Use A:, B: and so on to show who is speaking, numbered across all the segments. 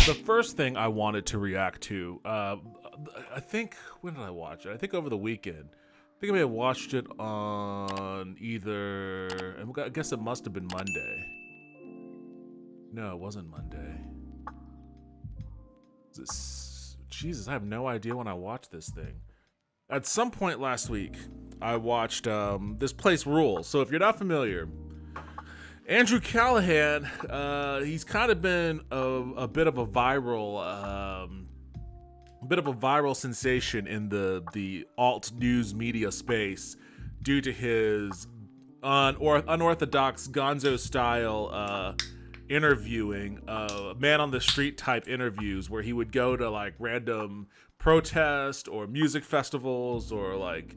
A: the first thing I wanted to react to, I think, when did I watch it? I think over the weekend. I think I may have watched it on either, I guess it must have been Monday. No, it wasn't Monday. Jesus, I have no idea when I watched this thing. At some point last week, I watched This Place Rules. So if you're not familiar, Andrew Callaghan, he's kind of been a bit of a viral sensation in the alt news media space due to his unorthodox Gonzo style interviewing, man on the street type interviews where he would go to like random protest or music festivals or like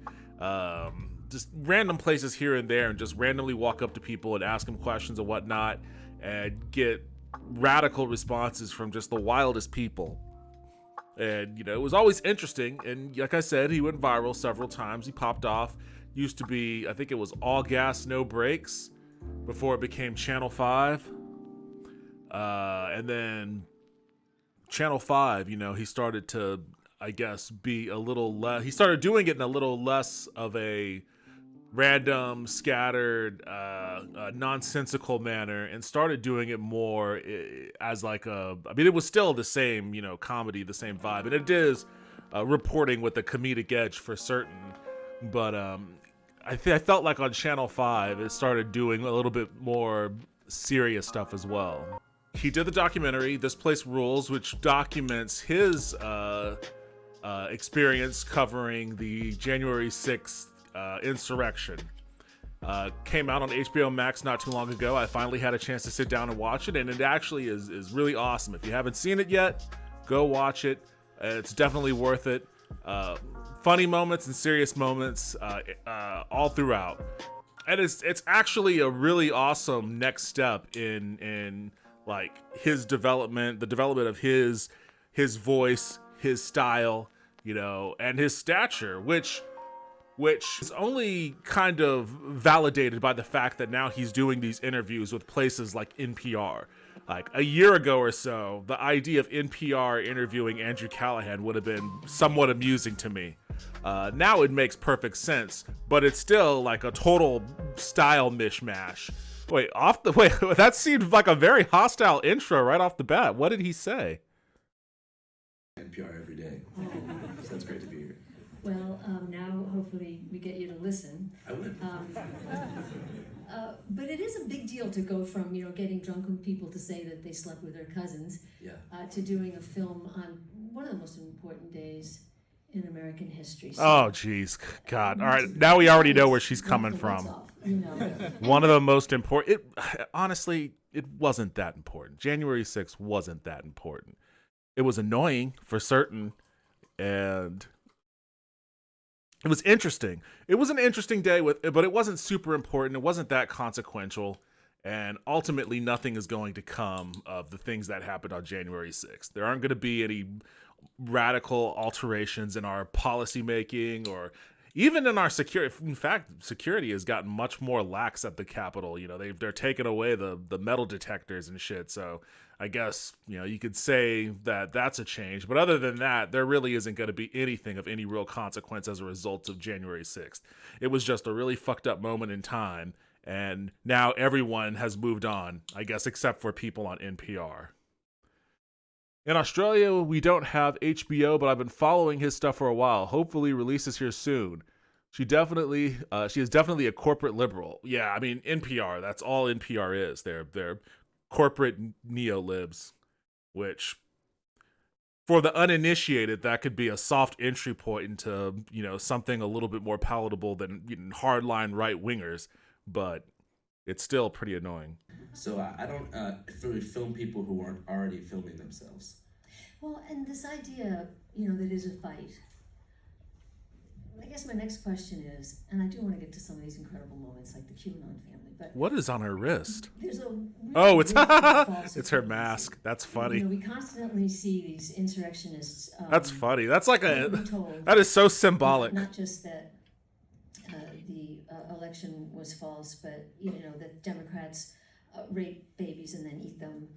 A: just random places here and there and just randomly walk up to people and ask them questions and whatnot and get radical responses from just the wildest people. And, you know, it was always interesting. And like I said, he went viral several times. He popped off. Used to be, I think it was All Gas, No Breaks before it became Channel 5. And then Channel 5, you know, he started to, I guess, be a little less, he started doing it in a little less of a random, scattered, nonsensical manner and started doing it more as like it was still the same, you know, comedy, the same vibe. And it is reporting with a comedic edge for certain. But I felt like on Channel 5, it started doing a little bit more serious stuff as well. He did the documentary, This Place Rules, which documents his experience covering the January 6th insurrection. Came out on HBO Max not too long ago. I finally had a chance to sit down and watch it, and it actually is really awesome. If you haven't seen it yet, go watch it. It's definitely worth it. Funny moments and serious moments all throughout. And it's actually a really awesome next step in like his development, the development of his voice, his style, you know, and his stature, which is only kind of validated by the fact that now he's doing these interviews with places like NPR. Like a year ago or so, the idea of NPR interviewing Andrew Callaghan would have been somewhat amusing to me. Now it makes perfect sense, but it's still like a total style mishmash. Wait, that seemed like a very hostile intro right off the bat. What did he say?
B: NPR every day. So that's great to be here.
C: Well, now hopefully we get you to listen.
B: I would.
C: But it is a big deal to go from, you know, getting drunken people to say that they slept with their cousins, to doing a film on one of the most important days in American history. So,
A: oh, geez. God. All right. Now we already know where she's coming from.
C: Off, you know.
A: One of the most important. Honestly, it wasn't that important. January 6th wasn't that important. It was annoying for certain. And it was interesting. It was an interesting day, but it wasn't super important. It wasn't that consequential. And ultimately, nothing is going to come of the things that happened on January 6th. There aren't going to be any radical alterations in our policy making or even in our security. In fact, security has gotten much more lax at the Capitol. You know, they're taking away the metal detectors and shit. So I guess, you know, you could say that that's a change. But other than that, there really isn't going to be anything of any real consequence as a result of January 6th. It was just a really fucked up moment in time. And now everyone has moved on, I guess, except for people on NPR. In Australia, we don't have HBO, but I've been following his stuff for a while. Hopefully releases here soon. She is definitely a corporate liberal. Yeah, I mean, NPR, that's all NPR is. They're corporate neo-libs, which for the uninitiated, that could be a soft entry point into, you know, something a little bit more palatable than, you know, hardline right-wingers, but it's still pretty annoying.
B: So I don't really film people who aren't already filming themselves.
C: Well, and this idea, you know, that is a fight. I guess my next question is, and I do want to get to some of these incredible moments like the QAnon family, but
A: what is on her wrist?
C: There's a
A: it's her mask. That's funny.
C: You know, we constantly see these insurrectionists.
A: That's funny. That's like that is so symbolic.
C: Not just that the election was false, but you know that Democrats rape babies and then eat them.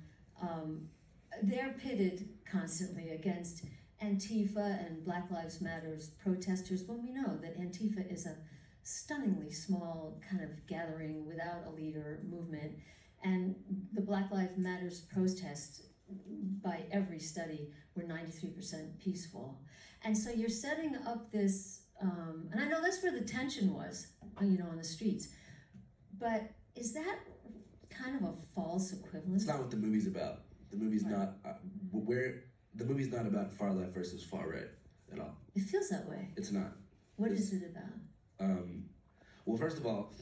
C: they're pitted constantly against Antifa and Black Lives Matters protesters when we know that Antifa is a stunningly small kind of gathering without a leader movement, and the Black Lives Matters protests, by every study, were 93% peaceful. And so you're setting up this, and I know that's where the tension was, on the streets, but is that kind of a false equivalence?
B: It's not what the movie's about. The movie's
C: Right.
B: not the movie's not about far left versus far right at all.
C: It feels that way.
B: It's not.
C: What is it about?
B: Well, first of all,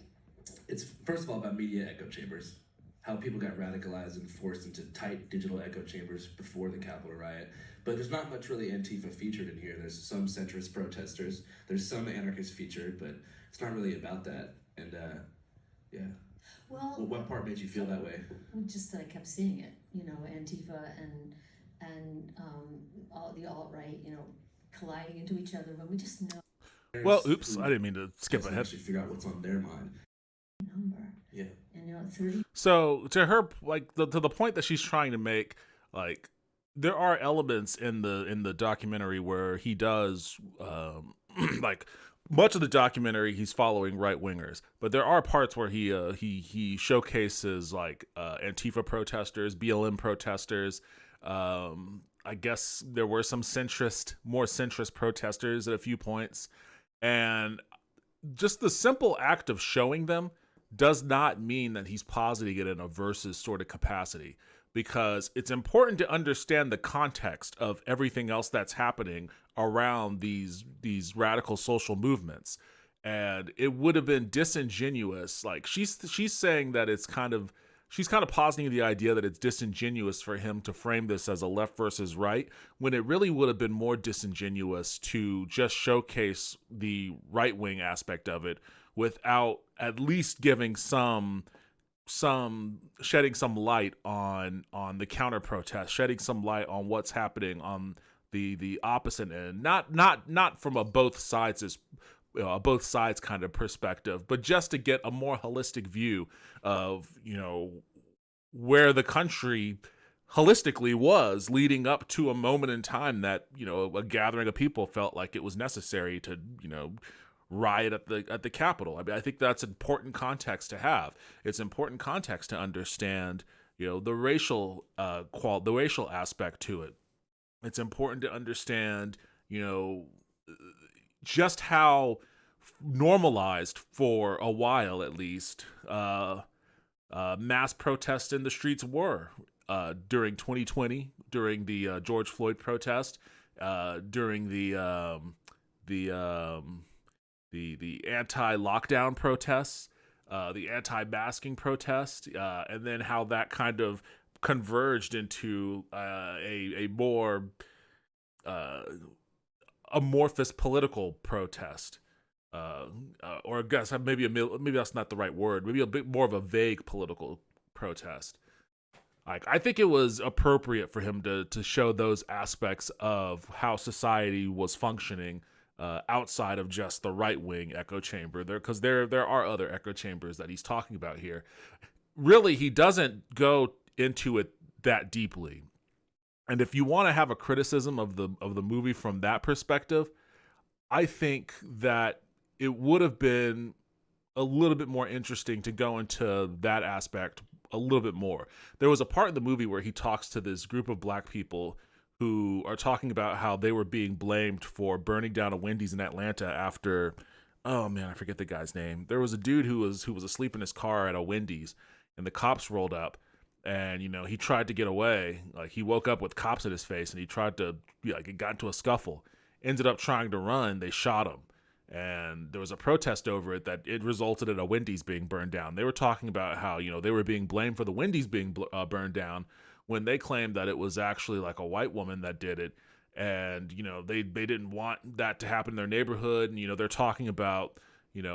B: it's about media echo chambers. How people got radicalized and forced into tight digital echo chambers before the Capitol riot. But there's not much really Antifa featured in here. There's some centrist protesters. There's some anarchists featured, but it's not really about that. And yeah.
C: Well,
B: What part made you feel that way?
C: just that I kept seeing it, Antifa and all the alt-right, colliding into each other when we just know.
A: Well, oops, I didn't mean to skip ahead.
B: Actually figure out what's on their mind.
C: Number.
B: Yeah.
C: And 30.
A: So to her, like to the point that she's trying to make, like there are elements in the documentary where he does, like much of the documentary he's following right wingers, but there are parts where he showcases like Antifa protesters, BLM protesters. I guess there were some more centrist protesters at a few points, and just the simple act of showing them does not mean that he's positing it in a versus sort of capacity, because it's important to understand the context of everything else that's happening around these radical social movements. And it would have been disingenuous. Like she's saying that she's kind of positing the idea that it's disingenuous for him to frame this as a left versus right, when it really would have been more disingenuous to just showcase the right wing aspect of it without at least giving shedding some light on the counter protest, shedding some light on what's happening on the opposite end, not from a both sides kind of perspective, but just to get a more holistic view of where the country holistically was leading up to a moment in time that a gathering of people felt like it was necessary to riot at the Capitol. I mean, I think that's important context to have. It's important context to understand, the racial aspect to it. It's important to understand, just how normalized for a while, at least, mass protests in the streets were during 2020, during the George Floyd protest, during the anti-lockdown protests, the anti-masking protest, and then how that kind of converged into a more amorphous political protest, or I guess maybe that's not the right word. Maybe a bit more of a vague political protest. Like, I think it was appropriate for him to show those aspects of how society was functioning outside of just the right wing echo chamber, because there are other echo chambers that he's talking about here. Really, he doesn't go into it that deeply. And if you want to have a criticism of the movie from that perspective, I think that it would have been a little bit more interesting to go into that aspect a little bit more. There was a part in the movie where he talks to this group of black people who are talking about how they were being blamed for burning down a Wendy's in Atlanta after, oh man, I forget the guy's name. There was a dude who was asleep in his car at a Wendy's, and the cops rolled up, and he tried to get away. Like, he woke up with cops in his face, and he tried to, it got into a scuffle. Ended up trying to run. They shot him, and there was a protest over it that it resulted in a Wendy's being burned down. They were talking about how they were being blamed for the Wendy's being burned down, when they claimed that it was actually like a white woman that did it. And, they didn't want that to happen in their neighborhood. And, they're talking about,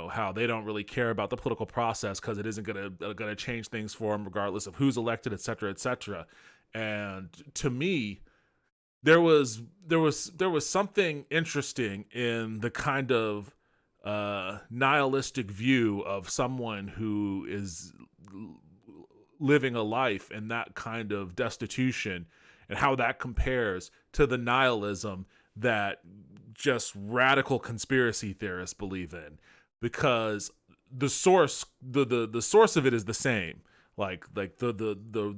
A: how they don't really care about the political process because it isn't gonna change things for them regardless of who's elected, et cetera, et cetera. And to me, there was something interesting in the kind of nihilistic view of someone who is living a life in that kind of destitution and how that compares to the nihilism that just radical conspiracy theorists believe in, because the source the source of it is the same. Like the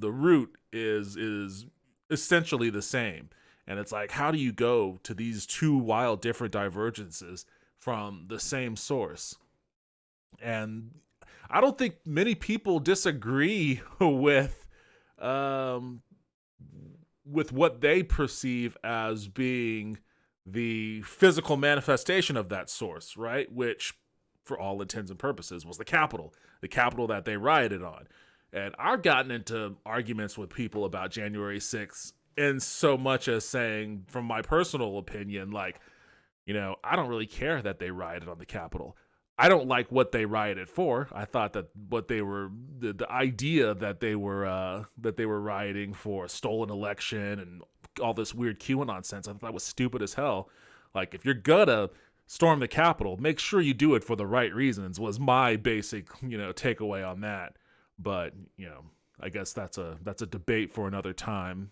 A: root is essentially the same. And it's like, how do you go to these two wild different divergences from the same source? And I don't think many people disagree with what they perceive as being the physical manifestation of that source, right? Which, for all intents and purposes, was the Capitol that they rioted on. And I've gotten into arguments with people about January 6th, in so much as saying, from my personal opinion, like, I don't really care that they rioted on the Capitol. I don't like what they rioted for. I thought that what they were, the idea that they were rioting for a stolen election and all this weird QAnon nonsense, I thought that was stupid as hell. Like, if you're gonna storm the Capitol, make sure you do it for the right reasons, was my basic, takeaway on that. But, I guess that's a debate for another time.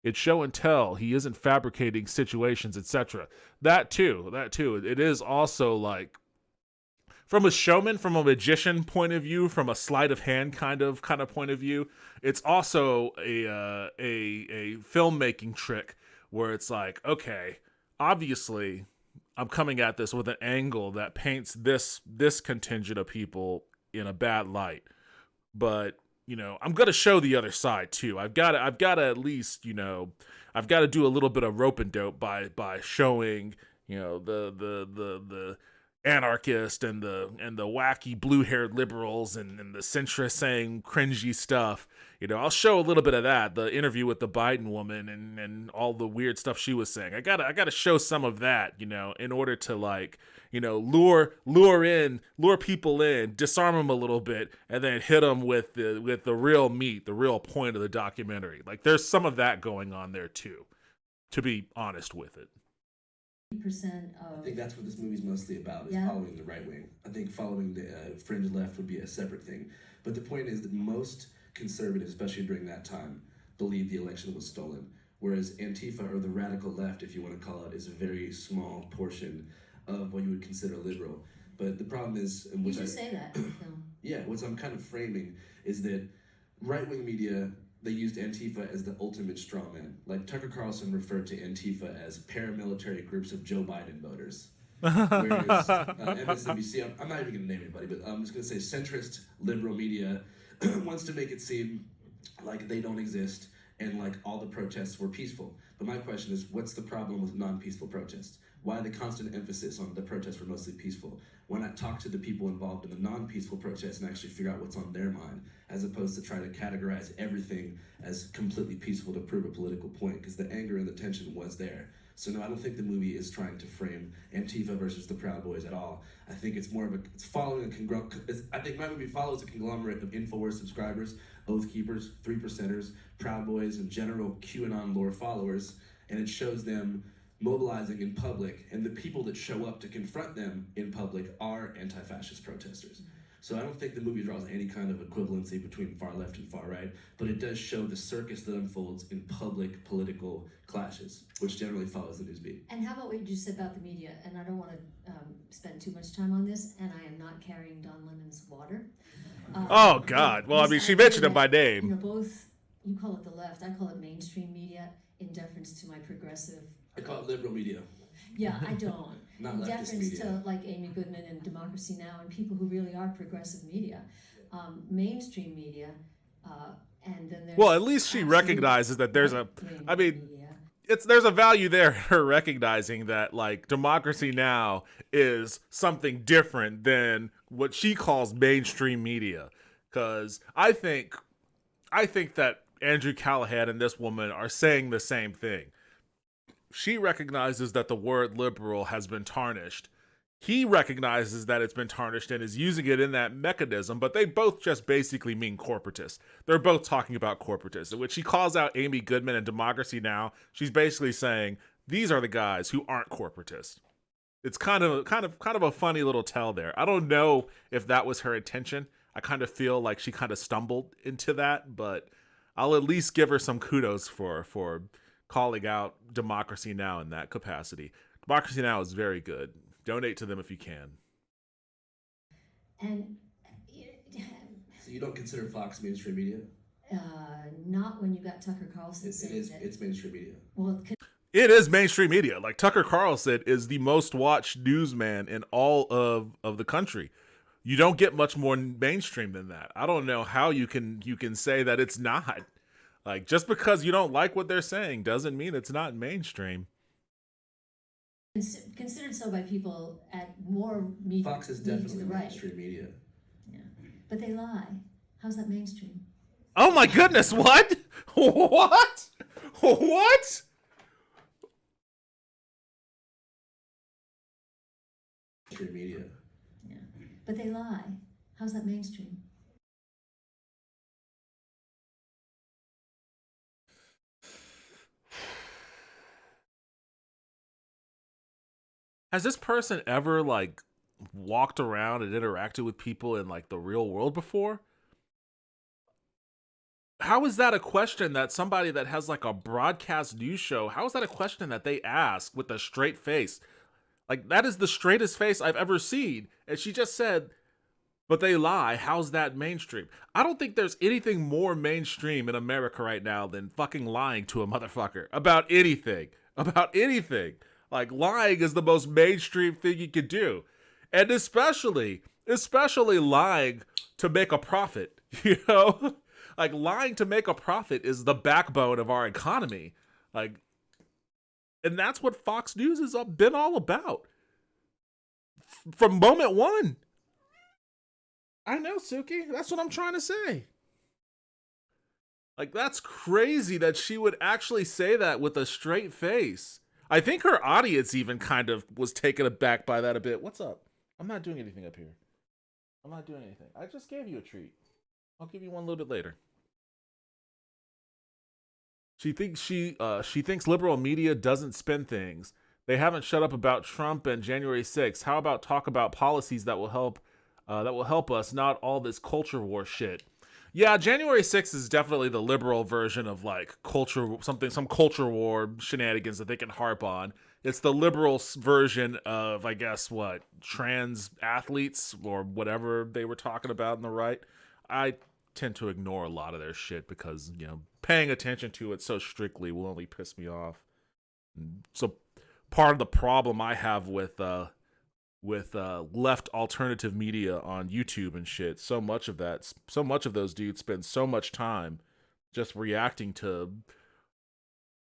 A: It's show and tell. He isn't fabricating situations, etc. That too. It is also like, from a showman, from a magician point of view, from a sleight of hand kind of point of view, it's also a filmmaking trick where it's like, okay, obviously I'm coming at this with an angle that paints this contingent of people in a bad light, but I'm gonna show the other side too. I've got to at least, I've got to do a little bit of rope and dope by showing, the anarchist and the wacky blue-haired liberals and the centrist saying cringy stuff. I'll show a little bit of that. The interview with the Biden woman and all the weird stuff she was saying. I gotta show some of that, in order to, like, lure people in, disarm them a little bit, and then hit them with the real meat, the real point of the documentary. Like, there's some of that going on there too, to be honest with it.
B: I think that's what this movie's mostly about, is following the right wing. I think following the fringe left would be a separate thing. But the point is that most conservatives, especially during that time, believed the election was stolen. Whereas Antifa, or the radical left, if you want to call it, is a very small portion of what you would consider liberal. But the problem is...
C: You should say that.
B: Yeah, what I'm kind of framing is that right-wing media... they used Antifa as the ultimate straw man. Like, Tucker Carlson referred to Antifa as paramilitary groups of Joe Biden voters. Whereas MSNBC, I'm not even going to name anybody, but I'm just going to say centrist liberal media wants to make it seem like they don't exist and like all the protests were peaceful. But my question is, what's the problem with non-peaceful protests? Why the constant emphasis on the protests were mostly peaceful? Why not talk to the people involved in the non-peaceful protests and actually figure out what's on their mind, as opposed to try to categorize everything as completely peaceful to prove a political point? Because the anger and the tension was there. So no, I don't think the movie is trying to frame Antifa versus the Proud Boys at all. I think it's more of it's following I think my movie follows a conglomerate of InfoWars subscribers, Oath Keepers, 3%ers, Proud Boys, and general QAnon lore followers, and it shows them mobilizing in public, and the people that show up to confront them in public are anti-fascist protesters. So I don't think the movie draws any kind of equivalency between far left and far right, but it does show the circus that unfolds in public political clashes, which generally follows the news beat.
C: And how about what you just said about the media? And I don't want to spend too much time on this, and I am not carrying Don Lemon's water.
A: Oh, God. Well, I mean, she mentioned him by name.
C: Both, you call it the left, I call it mainstream media, in deference to my progressive...
B: I call it liberal media.
C: Yeah, I don't.
B: Not
C: in
B: leftist
C: deference
B: media.
C: to, like, Amy Goodman and Democracy Now! And people who really are progressive media. Mainstream media, and then there's...
A: Well, at least she recognizes that there's there's a value there in her recognizing that, like, Democracy Now! Is something different than what she calls mainstream media. Because I think that Andrew Callaghan and this woman are saying the same thing. She recognizes that the word liberal has been tarnished. He recognizes that it's been tarnished and is using it in that mechanism, but they both just basically mean corporatists. They're both talking about corporatists, in which she calls out Amy Goodman and Democracy Now! She's basically saying, these are the guys who aren't corporatists. It's kind of a funny little tell there. I don't know if that was her intention. I kind of feel like she kind of stumbled into that, but I'll at least give her some kudos for calling out Democracy Now! In that capacity. Democracy Now! Is very good. Donate to them if you can.
C: And
B: So you don't consider Fox mainstream media?
C: not when you got Tucker Carlson saying that.
B: It's mainstream media.
C: Well,
A: It is mainstream media. Like Tucker Carlson is the most watched newsman in all of the country. You don't get much more mainstream than that. I don't know how you can say that it's not. Like just because you don't like what they're saying doesn't mean it's not mainstream.
C: considered so by people at more media.
B: Fox is
C: leaning
B: definitely
C: to the right.
B: mainstream media.
C: Yeah, but they lie. How's that mainstream?
A: Oh my goodness! What? What? What?
B: Mainstream media.
C: Yeah, but they lie. How's that mainstream?
A: Has this person ever like walked around and interacted with people in like the real world before? How is that a question that somebody that has like a broadcast news show, how is that a question that they ask with a straight face? Like that is the straightest face I've ever seen. And she just said, but they lie. How's that mainstream? I don't think there's anything more mainstream in America right now than fucking lying to a motherfucker about anything. About anything. Like lying is the most mainstream thing you could do. And especially lying to make a profit, you know? Like lying to make a profit is the backbone of our economy. Like, and that's what Fox News has been all about. From moment one. I know, Suki. That's what I'm trying to say. Like, that's crazy that she would actually say that with a straight face. I think her audience even kind of was taken aback by that a bit. What's up? I'm not doing anything up here. I'm not doing anything. I just gave you a treat. I'll give you one a little bit later. She thinks liberal media doesn't spin things. They haven't shut up about Trump and January 6th. How about talk about policies that will help us, not all this culture war shit. Yeah, January 6th is definitely the liberal version of like some culture war shenanigans that they can harp on. It's the liberal version of, I guess, what, trans athletes or whatever they were talking about on the right. I tend to ignore a lot of their shit because, you know, paying attention to it so strictly will only piss me off. So part of the problem I have with left alternative media on YouTube and shit, so much of those dudes spend so much time just reacting to,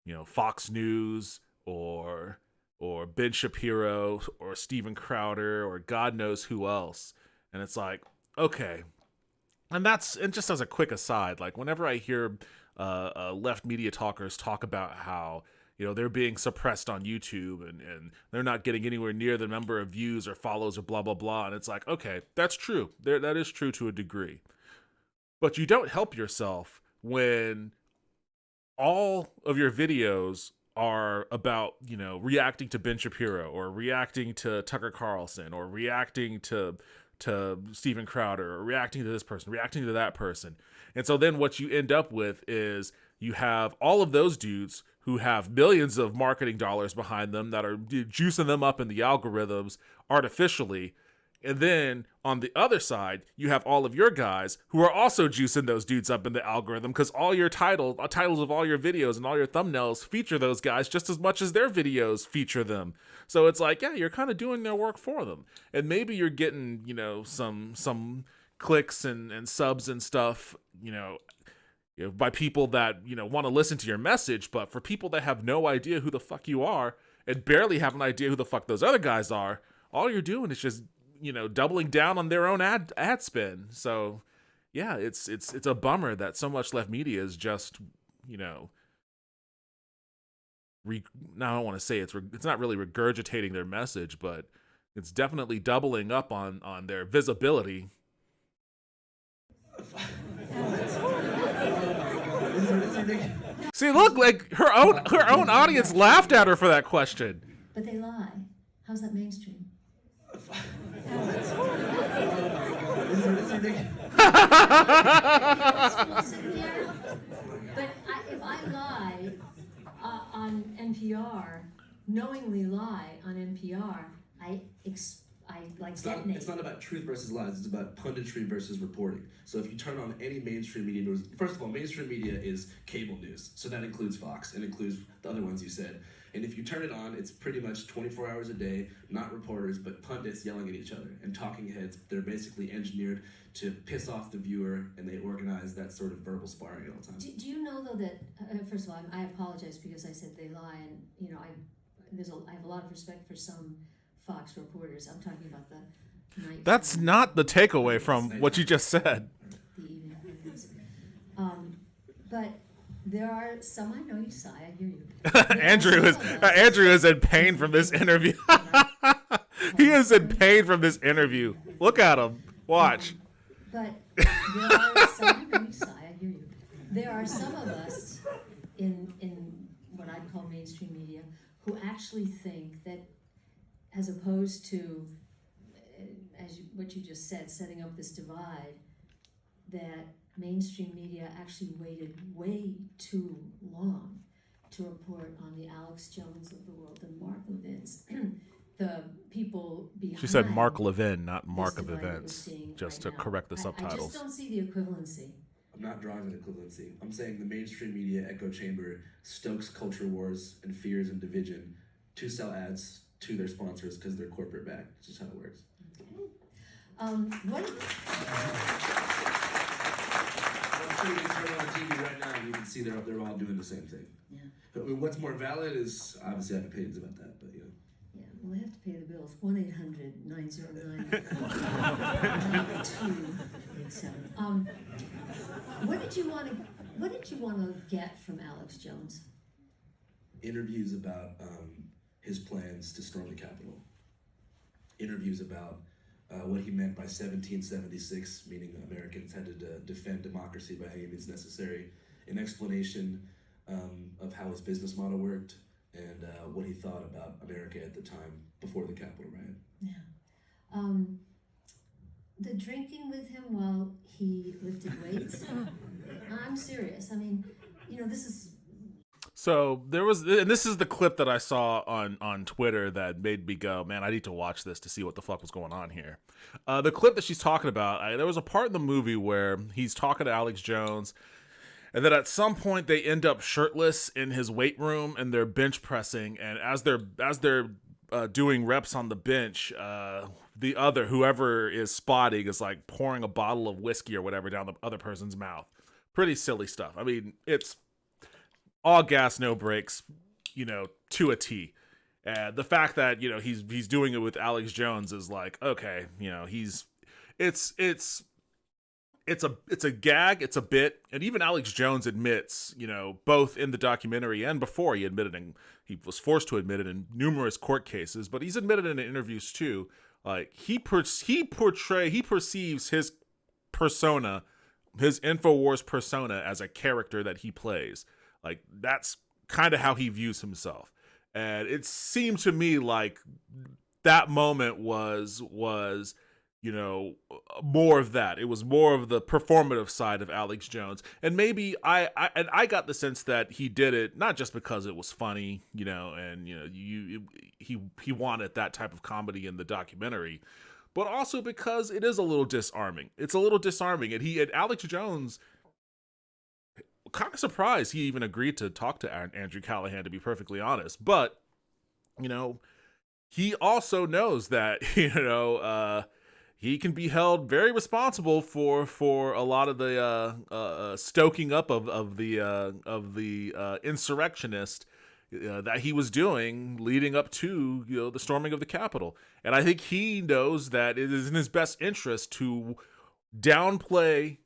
A: you know, Fox News or Ben Shapiro or Steven Crowder or God knows who else. And it's like, okay. And just as a quick aside, like whenever I hear left media talkers talk about how, you know, they're being suppressed on YouTube and they're not getting anywhere near the number of views or follows or blah, blah, blah. And it's like, okay, that's true. That is true to a degree. But you don't help yourself when all of your videos are about, you know, reacting to Ben Shapiro or reacting to Tucker Carlson or reacting to Steven Crowder or reacting to this person, reacting to that person. And so then what you end up with is you have all of those dudes who have millions of marketing dollars behind them that are juicing them up in the algorithms artificially. And then on the other side, you have all of your guys who are also juicing those dudes up in the algorithm because all your titles of all your videos and all your thumbnails feature those guys just as much as their videos feature them. So it's like, yeah, you're kind of doing their work for them. And maybe you're getting, you know, some clicks and subs and stuff, you know, by people that, you know, want to listen to your message. But for people that have no idea who the fuck you are and barely have an idea who the fuck those other guys are, all you're doing is just, you know, doubling down on their own ad spin. So yeah, it's a bummer that so much left media is just, you know, now I don't want to say it's not really regurgitating their message, but it's definitely doubling up on their visibility. See, look, like her own audience laughed at her for that question.
C: But they lie. How's that mainstream? But if I lie on NPR, knowingly lie on NPR, I detonate.
B: It's not about truth versus lies. It's about punditry versus reporting. So if you turn on any mainstream media news, first of all, mainstream media is cable news. So that includes Fox and includes the other ones you said. And if you turn it on, it's pretty much 24 hours a day, not reporters, but pundits yelling at each other and talking heads. They're basically engineered to piss off the viewer, and they organize that sort of verbal sparring all the time.
C: Do you know, though, that, first of all, I apologize because I said they lie, and, you know, I have a lot of respect for some Fox reporters. I'm talking about the night.
A: That's not the takeaway from what you just said.
C: The evening pundits. But there are some, I know you sigh, I hear you.
A: Andrew is in pain from this interview. He is in pain from this interview. Look at him. Watch.
C: But there are some, I know you sigh, I hear you. There are some of us in what I call mainstream media who actually think that, as opposed to, what you just said, setting up this divide, that mainstream media actually waited way too long to report on the Alex Jones of the world and Mark Levin's. The people behind.
A: She said Mark Levin, not Mark
C: this
A: of
C: divide that we're
A: Events,
C: seeing
A: just
C: right
A: to
C: now.
A: correct the
C: I
A: subtitles.
C: just don't see the equivalency.
B: I'm not drawing an equivalency. I'm saying the mainstream media echo chamber stokes culture wars and fears and division to sell ads to their sponsors because they're corporate backed. It's just how it works.
C: What?
B: I'm sure you can turn on TV right now and you can see they're all doing the same thing.
C: Yeah.
B: But what's more valid is obviously I have opinions about that, but you know.
C: Yeah, well, they have to pay the bills. 1-800-909-9287. What did you want to get from Alex Jones?
B: Interviews about his plans to storm the Capitol. Interviews about what he meant by 1776, meaning Americans had to defend democracy by any means necessary. An explanation of how his business model worked and what he thought about America at the time before the Capitol riot.
C: Yeah. The drinking with him while he lifted weights. I'm serious. I mean, you know, this is.
A: So there was, and this is the clip that I saw on Twitter that made me go, man, I need to watch this to see what the fuck was going on here. The clip that she's talking about, there was a part in the movie where he's talking to Alex Jones, and then at some point they end up shirtless in his weight room and they're bench pressing, and as they're doing reps on the bench, the other, whoever is spotting, is like pouring a bottle of whiskey or whatever down the other person's mouth. Pretty silly stuff. I mean, it's all gas, no brakes, you know, to a T. And the fact that, you know, he's doing it with Alex Jones is like, okay, you know, it's a gag, it's a bit, and even Alex Jones admits, you know, both in the documentary and before he was forced to admit it in numerous court cases, but he's admitted in interviews too, like he perceives his persona, his InfoWars persona, as a character that he plays. Like, that's kind of how he views himself. And it seemed to me like that moment was, you know, more of that. It was more of the performative side of Alex Jones. And maybe I got the sense that he did it not just because it was funny, you know, and, you know, he wanted that type of comedy in the documentary, but also because it is a little disarming. It's a little disarming. And Alex Jones, kind of surprised he even agreed to talk to Andrew Callaghan, to be perfectly honest. But, you know, he also knows that, you know, he can be held very responsible for a lot of the stoking up of the insurrectionist that he was doing leading up to, you know, the storming of the Capitol. And I think he knows that it is in his best interest to downplay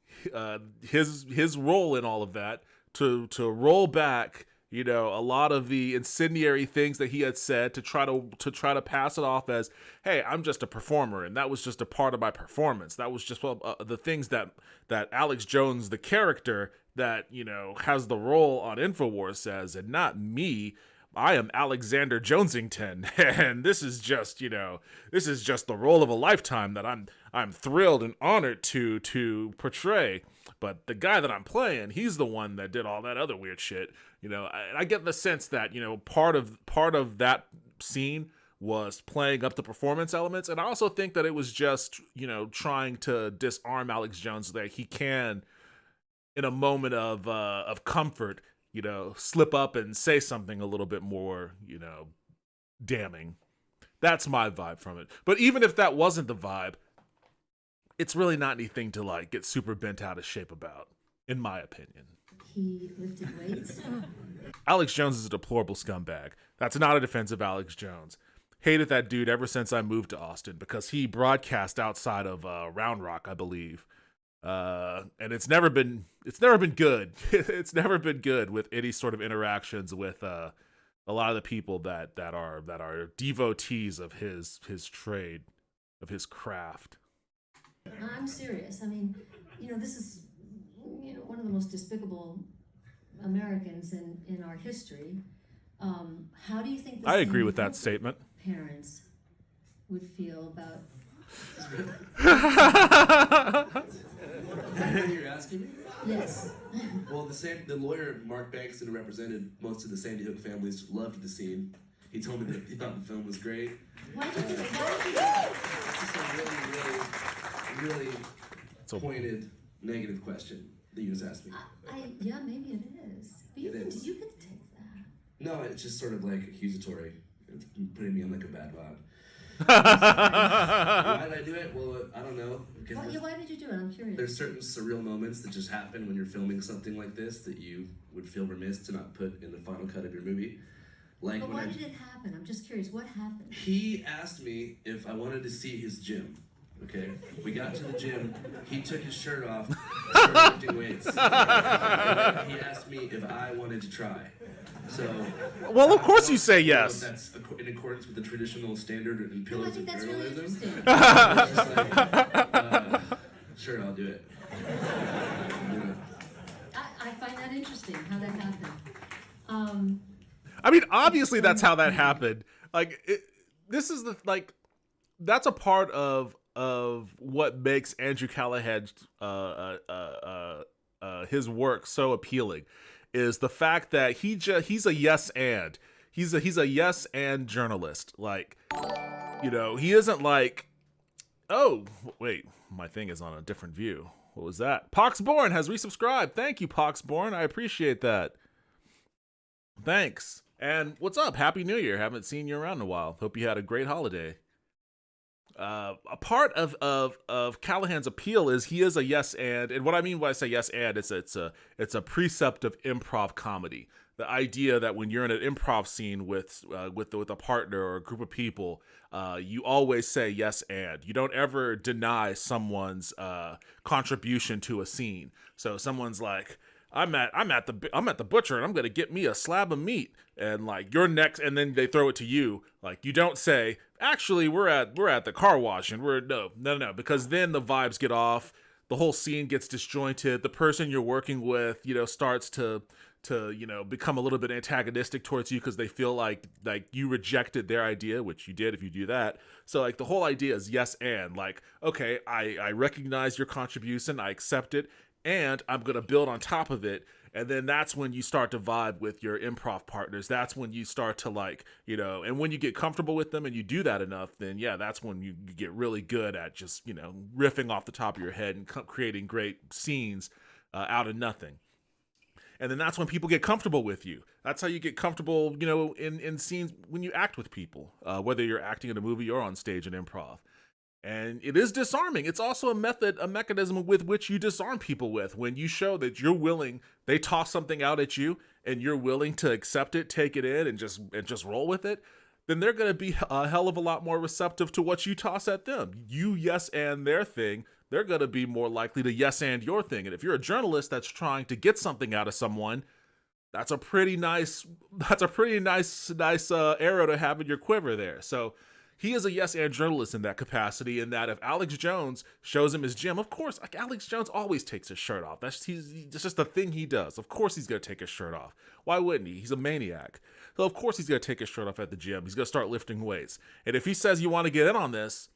A: his role in all of that, to roll back, you know, a lot of the incendiary things that he had said, to try to pass it off as, hey, I'm just a performer, and that was just a part of my performance. That was just the things that Alex Jones, the character that, you know, has the role on InfoWars, says, and not me. I am Alexander Jonesington, and this is just, you know, this is just the role of a lifetime that I'm I'm thrilled and honored to portray. But the guy that I'm playing, he's the one that did all that other weird shit. I get the sense that part of that scene was playing up the performance elements, and I also think that it was just trying to disarm Alex Jones that he can, in a moment of comfort, slip up and say something a little bit more damning. That's my vibe from it. But even if that wasn't the vibe, it's really not anything to like get super bent out of shape about, in my opinion.
C: He lifted weights.
A: Alex Jones is a deplorable scumbag. That's not a defense of Alex Jones. Hated that dude ever since I moved to Austin because he broadcast outside of Round Rock, I believe. And it's never been good. It's never been good with any sort of interactions with a lot of the people that are devotees of his trade, of his craft.
C: I'm serious. I mean, this is one of the most despicable Americans in our history. How do you think
A: I agree with that statement.
C: Parents would feel about?
B: You're asking me?
C: Yes.
B: Well, the lawyer Mark Banks, who represented most of the Sandy Hook families, loved the scene. He told me that he thought the film was great.
C: Why did you?
B: It's just a really pointed negative question that you just asked me.
C: Yeah, maybe it is. But you can take that.
B: No, it's just sort of like accusatory. It's putting me in like a bad vibe. Why did I do it? Well, I don't know.
C: Why did you do it? I'm curious.
B: There's certain surreal moments that just happen when you're filming something like this that you would feel remiss to not put in the final cut of your movie. Like,
C: but why did it happen? I'm just curious. What happened?
B: He asked me if I wanted to see his gym. Okay, we got to the gym. He took his shirt off, started lifting weights. He asked me if I wanted to try. So,
A: well, of course you say yes.
B: That's in accordance with the traditional standard and
C: No, I
B: pillars
C: think
B: of
C: that's really
B: journalism.
C: interesting.
B: Sure, I'll do it.
C: I find that interesting how that happened.
A: I mean, obviously that's how that happened. That's a part of what makes Andrew Callaghan his work so appealing, is the fact that he's a yes and he's a yes and journalist. Like, he isn't like, oh wait, my thing is on a different view. What was that? Poxborn has resubscribed. Thank you, Poxborn. I appreciate that. Thanks. And what's up? Happy New Year. Haven't seen you around in a while. Hope you had a great holiday. A part of Callahan's appeal is he is a yes and what I mean when I say yes and it's a precept of improv comedy. The idea that when you're in an improv scene with a partner or a group of people, you always say yes and. You don't ever deny someone's contribution to a scene. So someone's like, I'm at the butcher and I'm gonna get me a slab of meat, and like you're next, and then they throw it to you. Like, you don't say, actually we're at the car wash and no, because then the vibes get off, the whole scene gets disjointed, the person you're working with starts to become a little bit antagonistic towards you because they feel like you rejected their idea, which you did if you do that. So like the whole idea is yes and, like, okay, I recognize your contribution, I accept it, and I'm going to build on top of it. And then that's when you start to vibe with your improv partners. That's when you start to and when you get comfortable with them and you do that enough, then yeah, that's when you get really good at just, riffing off the top of your head and creating great scenes out of nothing. And then that's when people get comfortable with you. That's how you get comfortable, in scenes when you act with people, whether you're acting in a movie or on stage in improv. And it is disarming. It's also a mechanism with which you disarm people with. When you show that you're willing, they toss something out at you and you're willing to accept it, take it in, and just roll with it, then they're going to be a hell of a lot more receptive to what you toss at them. You yes and their thing, they're going to be more likely to yes and your thing. And if you're a journalist that's trying to get something out of someone, that's a pretty nice arrow to have in your quiver there. So he is a yes and journalist in that capacity, in that if Alex Jones shows him his gym, of course, like, Alex Jones always takes his shirt off. That's just the thing he does. Of course he's going to take his shirt off. Why wouldn't he? He's a maniac. So of course he's going to take his shirt off at the gym. He's going to start lifting weights. And if he says you want to get in on this,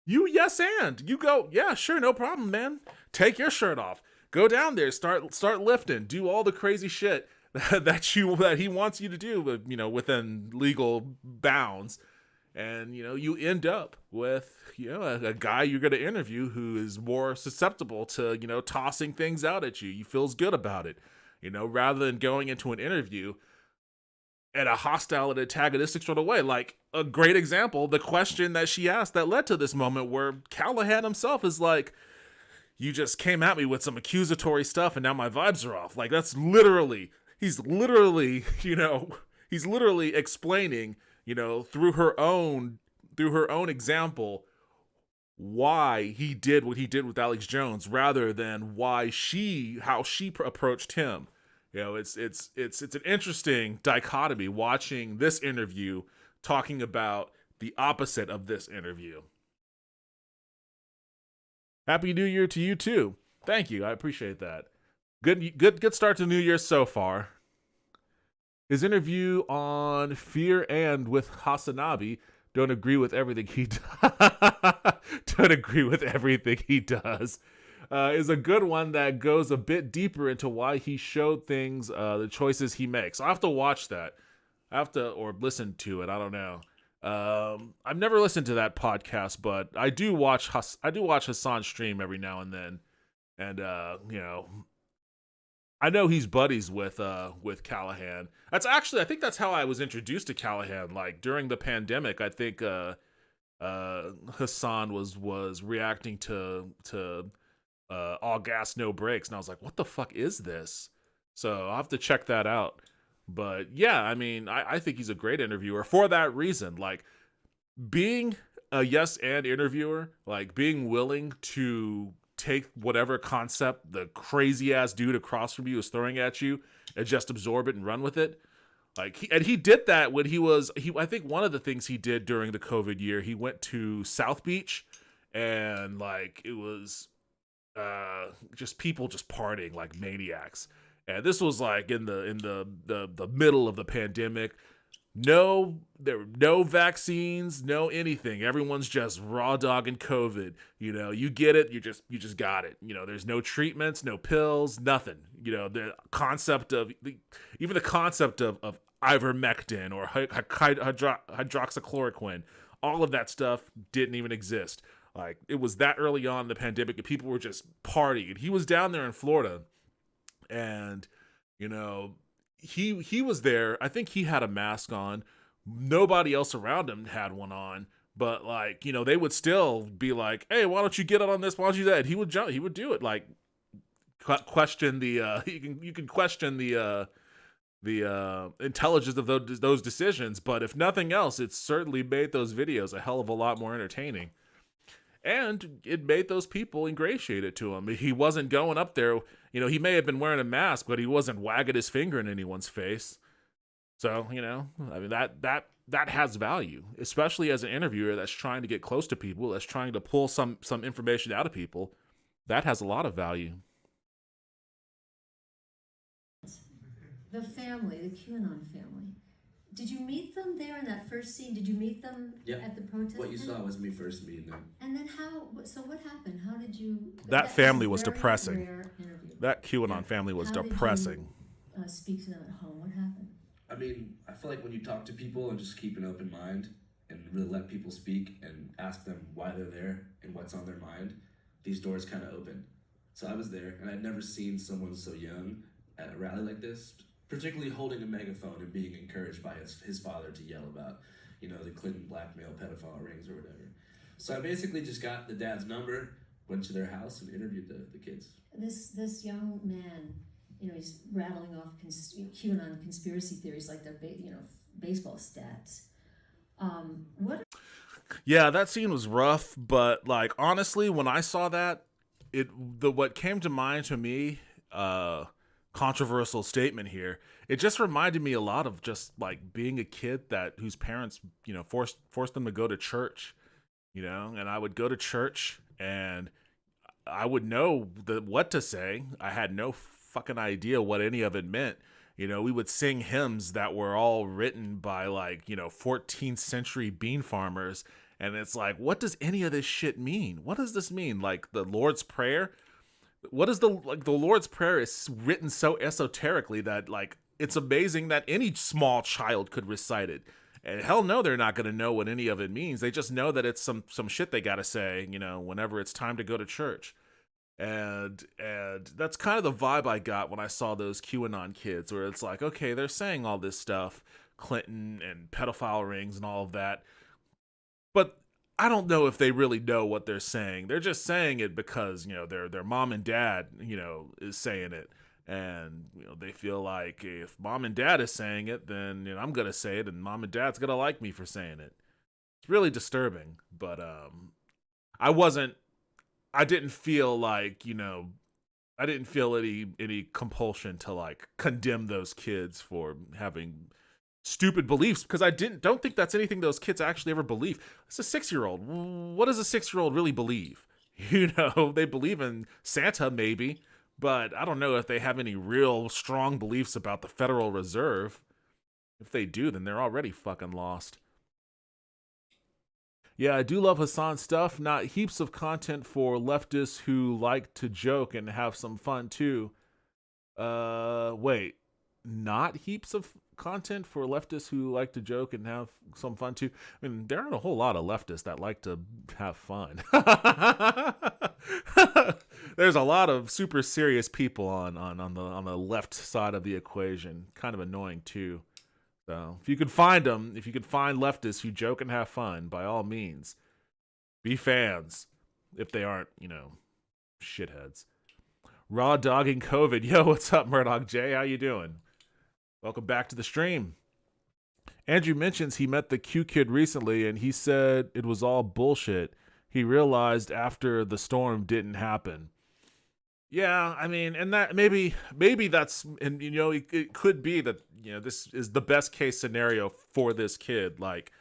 A: You yes and you go, yeah, sure, no problem, man. Take your shirt off. Go down there, start lifting, do all the crazy shit that he wants you to do, but within legal bounds. And you end up with a guy you're going to interview who is more susceptible to tossing things out at you. He feels good about it, rather than going into an interview at a hostile and antagonistic sort of way. Like a great example, the question that she asked that led to this moment where Callaghan himself is like, you just came at me with some accusatory stuff and now my vibes are off. Like he's literally explaining, through her own example, why he did what he did with Alex Jones, rather than how she approached him. It's an interesting dichotomy watching this interview talking about the opposite of this interview. Happy New Year to you too. Thank you. I appreciate that. Good start to New Year so far. His interview on Fear and with Hasanabi, don't agree with everything he does, is a good one that goes a bit deeper into why he showed things, the choices he makes. I'll have to watch that. Or listen to it. I don't know. I've never listened to that podcast, but I do watch Hassan stream every now and then. And, I know he's buddies with Callaghan. I think that's how I was introduced to Callaghan. Like during the pandemic, I think Hassan was reacting to All Gas No Brakes, and I was like, what the fuck is this? So I'll have to check that out. But yeah, I mean, I think he's a great interviewer for that reason. Like being a yes and interviewer, like being willing to take whatever concept the crazy ass dude across from you is throwing at you and just absorb it and run with it. Like he did that when I think one of the things he did during the COVID year, he went to South Beach and like it was just people just partying like maniacs. And this was like in the middle of the pandemic. There were no vaccines, no anything. Everyone's just raw dogging COVID. You get it, you just got it. There's no treatments, no pills, nothing. The concept of ivermectin or hydroxychloroquine, all of that stuff didn't even exist. Like it was that early on in the pandemic and people were just partying. He was down there in Florida and he was there. I think he had a mask on. Nobody else around him had one on. But like, they would still be like, "Hey, why don't you get it on this? Why don't you do that?" He would jump. He would do it. Like, question the you can question the intelligence of those decisions. But if nothing else, it certainly made those videos a hell of a lot more entertaining. And it made those people ingratiated to him. He wasn't going up there. He may have been wearing a mask, but he wasn't wagging his finger in anyone's face. So, I mean, that has value, especially as an interviewer that's trying to get close to people, that's trying to pull some information out of people. That has a lot of value.
C: The family, the QAnon family. Did you meet them there in that first scene? Did you meet them at the protest?
B: What you saw was me first meeting them.
C: And then so what happened? How did you...
A: That family was depressing. That QAnon family was depressing.
C: How did you speak to them at home? What happened?
B: I mean, I feel like when you talk to people and just keep an open mind and really let people speak and ask them why they're there and what's on their mind, these doors kind of open. So I was there, and I'd never seen someone so young at a rally like this, particularly holding a megaphone and being encouraged by his father to yell about, the Clinton blackmail pedophile rings or whatever. So I basically just got the dad's number, went to their house, and interviewed the kids.
C: This young man, he's rattling off QAnon conspiracy theories like they're baseball stats.
A: Yeah, that scene was rough, but like honestly, when I saw that, what came to mind to me, controversial statement here, it just reminded me a lot of just like being a kid whose parents forced them to go to church, and I would go to church and I would know what to say. I had no fucking idea what any of it meant. We would sing hymns that were all written by 14th century bean farmers, And it's like, what does any of this shit mean? What does this mean? Like the Lord's Prayer? What is the Lord's Prayer is written so esoterically that like it's amazing that any small child could recite it. And hell no, they're not going to know what any of it means. They just know that it's some shit they got to say, whenever it's time to go to church. And that's kind of the vibe I got when I saw those QAnon kids, where it's like, okay, they're saying all this stuff, Clinton and pedophile rings and all of that, but I don't know if they really know what they're saying. They're just saying it because, their mom and dad, is saying it. And, they feel like if mom and dad is saying it, then I'm going to say it and mom and dad's going to like me for saying it. It's really disturbing, but I didn't feel like, I didn't feel any compulsion to like condemn those kids for having stupid beliefs, because I don't think that's anything those kids actually ever believe. It's a 6-year-old. What does a 6-year-old really believe? They believe in Santa maybe, but I don't know if they have any real strong beliefs about the Federal Reserve. If they do, then they're already fucking lost. Yeah, I do love Hassan's stuff. Not heaps of content for leftists who like to joke and have some fun too. Wait. Not heaps of content for leftists who like to joke and have some fun too. I mean, there aren't a whole lot of leftists that like to have fun. There's a lot of super serious people on the left side of the equation. Kind of annoying too. So if you could find them, if you could find leftists who joke and have fun, by all means, be fans. If they aren't, shitheads. Raw dogging COVID. Yo, what's up, Murdoch J? How you doing? Welcome back to the stream. Andrew mentions he met the Q kid recently and he said it was all bullshit. He realized after the storm didn't happen. Yeah, I mean, and that maybe that's, and it could be that, this is the best case scenario for this kid. Like,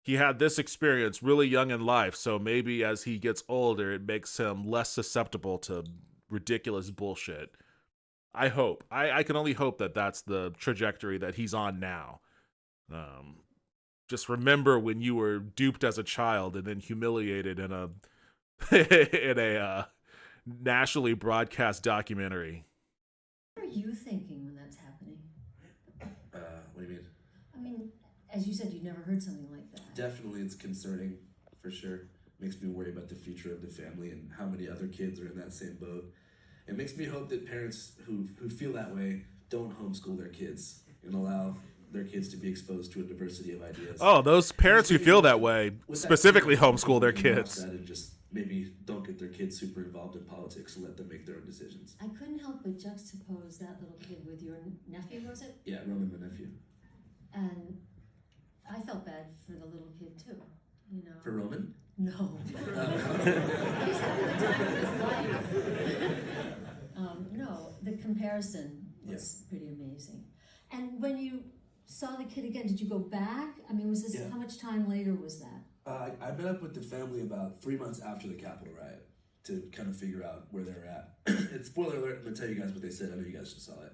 A: he had this experience really young in life, so maybe as he gets older, it makes him less susceptible to ridiculous bullshit. I hope. I can only hope that that's the trajectory that he's on now. Just remember when you were duped as a child and then humiliated in a in a nationally broadcast documentary.
C: What are you thinking when that's happening?
B: What do you mean?
C: I mean, as you said, you'd never heard something like that.
B: Definitely, it's concerning, for sure. Makes me worry about the future of the family and how many other kids are in that same boat. It makes me hope that parents who feel that way don't homeschool their kids and allow their kids to be exposed to a diversity of ideas.
A: Oh, those parents who feel that way specifically homeschool their kids.
B: And just maybe don't get their kids super involved in politics and let them make their own decisions.
C: I couldn't help but juxtapose that little kid with your nephew, was it?
B: Yeah, Roman, my nephew.
C: And I felt bad for the little kid too,
B: For Roman?
C: No. He's having the time of his life. No, the comparison was pretty amazing. And when you saw the kid again, did you go back? I mean, was this, how much time later was that?
B: I met up with the family about 3 months after the Capitol riot to kind of figure out where they were at. And spoiler alert, I'm going to tell you guys what they said. I know you guys just saw it.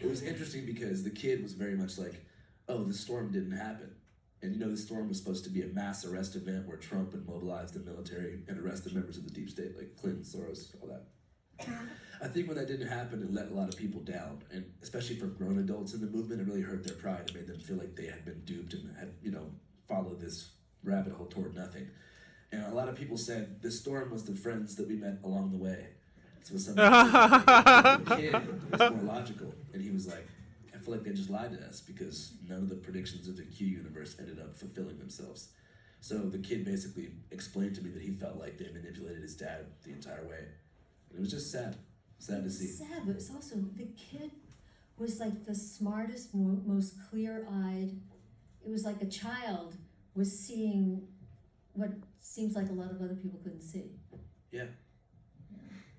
B: It was interesting because the kid was very much like, oh, the storm didn't happen. And the storm was supposed to be a mass arrest event where Trump would mobilize the military and arrest the members of the deep state, like Clinton, Soros, all that. I think when that didn't happen, it let a lot of people down, and especially for grown adults in the movement, it really hurt their pride. It made them feel like they had been duped and had, followed this rabbit hole toward nothing. And a lot of people said the storm was the friends that we met along the way. So somebody the kid was more logical, and he was like, I feel like they just lied to us because none of the predictions of the Q universe ended up fulfilling themselves. So the kid basically explained to me that he felt like they manipulated his dad the entire way. It was just sad to see.
C: Sad, but it's also, the kid was like the smartest, most clear-eyed. It was like a child was seeing what seems like a lot of other people couldn't see.
B: Yeah.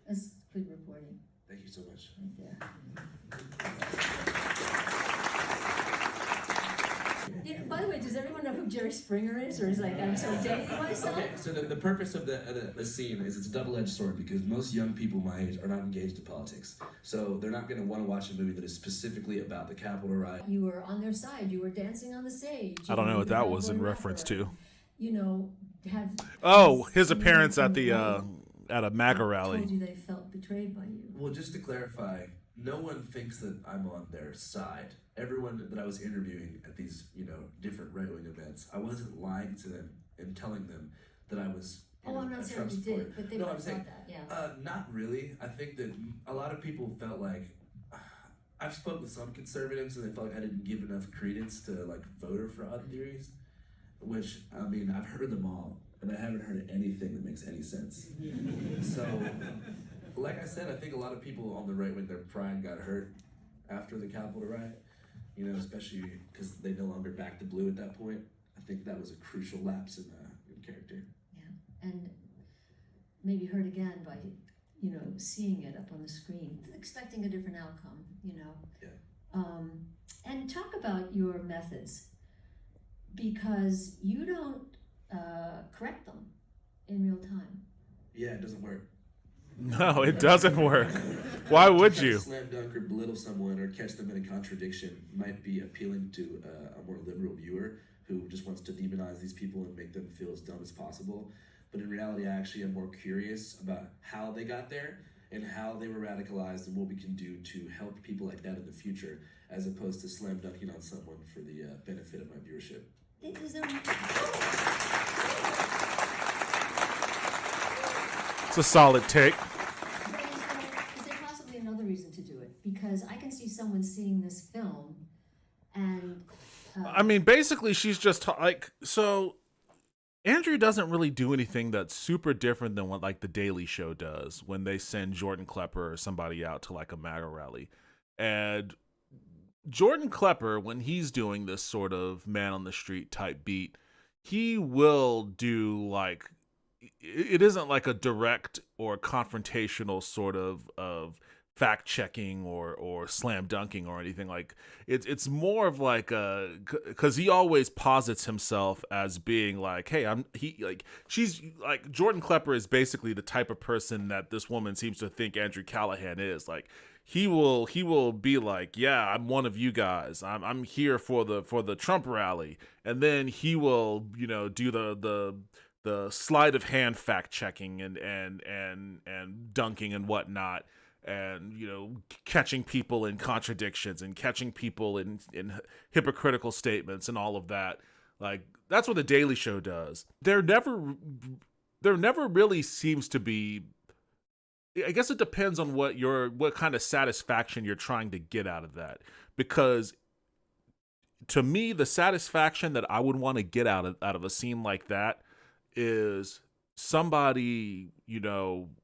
C: That's good reporting.
B: Thank you so much.
C: Right there. By the way, does everyone know who Jerry Springer is? Or is like, I'm so dating myself?
B: Okay, so the purpose of the scene is it's a double-edged sword because most young people my age are not engaged in politics. So they're not going to want to watch a movie that is specifically about the Capitol riot.
C: You were on their side. You were dancing on the stage.
A: I don't know what that was in reference to.
C: you know, have
A: his
C: has
A: appearance at
C: anyone
A: the at a MAGA rally.
C: told you they felt betrayed by you?
B: Well, just to clarify, no one thinks that I'm on their side. Everyone that I was interviewing at these, different right-wing events, I wasn't lying to them and telling them that I was.
C: I'm not
B: a
C: saying
B: Trump
C: you
B: supporter.
C: did, but they
B: No,
C: might
B: I'm
C: have
B: saying,
C: thought that, yeah.
B: not really. I think that a lot of people felt like I've spoke with some conservatives and they felt like I didn't give enough credence to like voter fraud theories, which I've heard them all, and I haven't heard anything that makes any sense. So, like I said, I think a lot of people on the right wing, their pride got hurt after the Capitol riot. Especially because they no longer backed the blue at that point. I think that was a crucial lapse in character.
C: Yeah, and maybe hurt again by, seeing it up on the screen, expecting a different outcome,
B: Yeah.
C: And talk about your methods, because you don't correct them in real time.
B: Yeah, it doesn't work.
A: No, it doesn't work. Why would you?
B: To slam dunk or belittle someone or catch them in a contradiction might be appealing to a more liberal viewer who just wants to demonize these people and make them feel as dumb as possible. But in reality, I actually am more curious about how they got there and how they were radicalized and what we can do to help people like that in the future, as opposed to slam dunking on someone for the benefit of my viewership.
C: Is there...
A: It's a solid take.
C: Is there possibly another reason to do it? Because I can see someone seeing this film and...
A: basically she's just so Andrew doesn't really do anything that's super different than what like the Daily Show does when they send Jordan Klepper or somebody out to like a MAGA rally. And Jordan Klepper, when he's doing this sort of man on the street type beat, he will do like, it isn't like a direct or confrontational sort of fact checking or slam dunking or anything. Like it's more of like because he always posits himself as being like, hey, she's like, Jordan Klepper is basically the type of person that this woman seems to think Andrew Callaghan is. Like he will be like, yeah, I'm one of you guys. I'm here for the Trump rally, and then he will do the sleight of hand fact checking and dunking and whatnot, and catching people in contradictions and catching people in hypocritical statements and all of that. Like that's what the Daily Show does. There never really seems to be, I guess it depends on what kind of satisfaction you're trying to get out of that, because to me the satisfaction that I would want to get out of a scene like that is somebody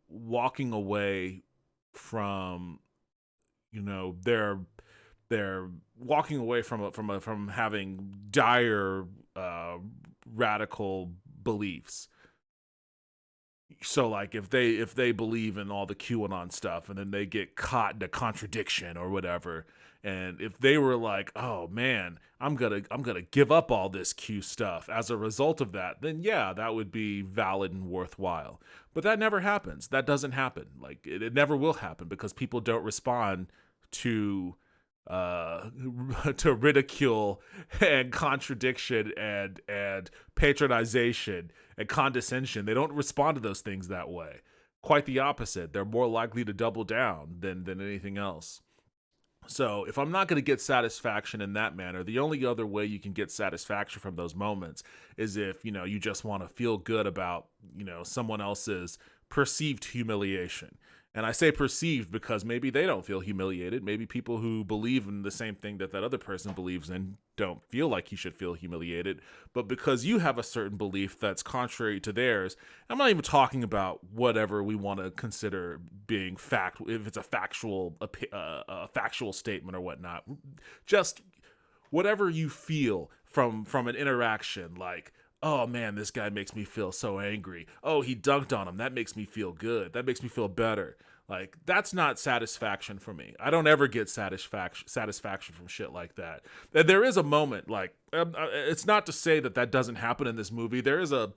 A: walking away from they're walking away from having dire radical beliefs. So like if they believe in all the QAnon stuff and then they get caught in a contradiction or whatever, and if they were like, oh man, I'm gonna give up all this Q stuff as a result of that, then yeah, that would be valid and worthwhile. But that never happens. That doesn't happen. Like it never will happen, because people don't respond to ridicule and contradiction and patronization and condescension. They don't respond to those things that way. Quite the opposite. They're more likely to double down than anything else. So if I'm not going to get satisfaction in that manner, the only other way you can get satisfaction from those moments is if, you just want to feel good about, someone else's perceived humiliation. And I say perceived because maybe they don't feel humiliated. Maybe people who believe in the same thing that other person believes in don't feel like you should feel humiliated. But because you have a certain belief that's contrary to theirs, I'm not even talking about whatever we want to consider being fact, if it's a factual statement or whatnot. Just whatever you feel from an interaction, like, oh man, this guy makes me feel so angry. Oh, he dunked on him. That makes me feel good. That makes me feel better. Like, that's not satisfaction for me. I don't ever get satisfaction from shit like that. And there is a moment, like, it's not to say that doesn't happen in this movie. There is a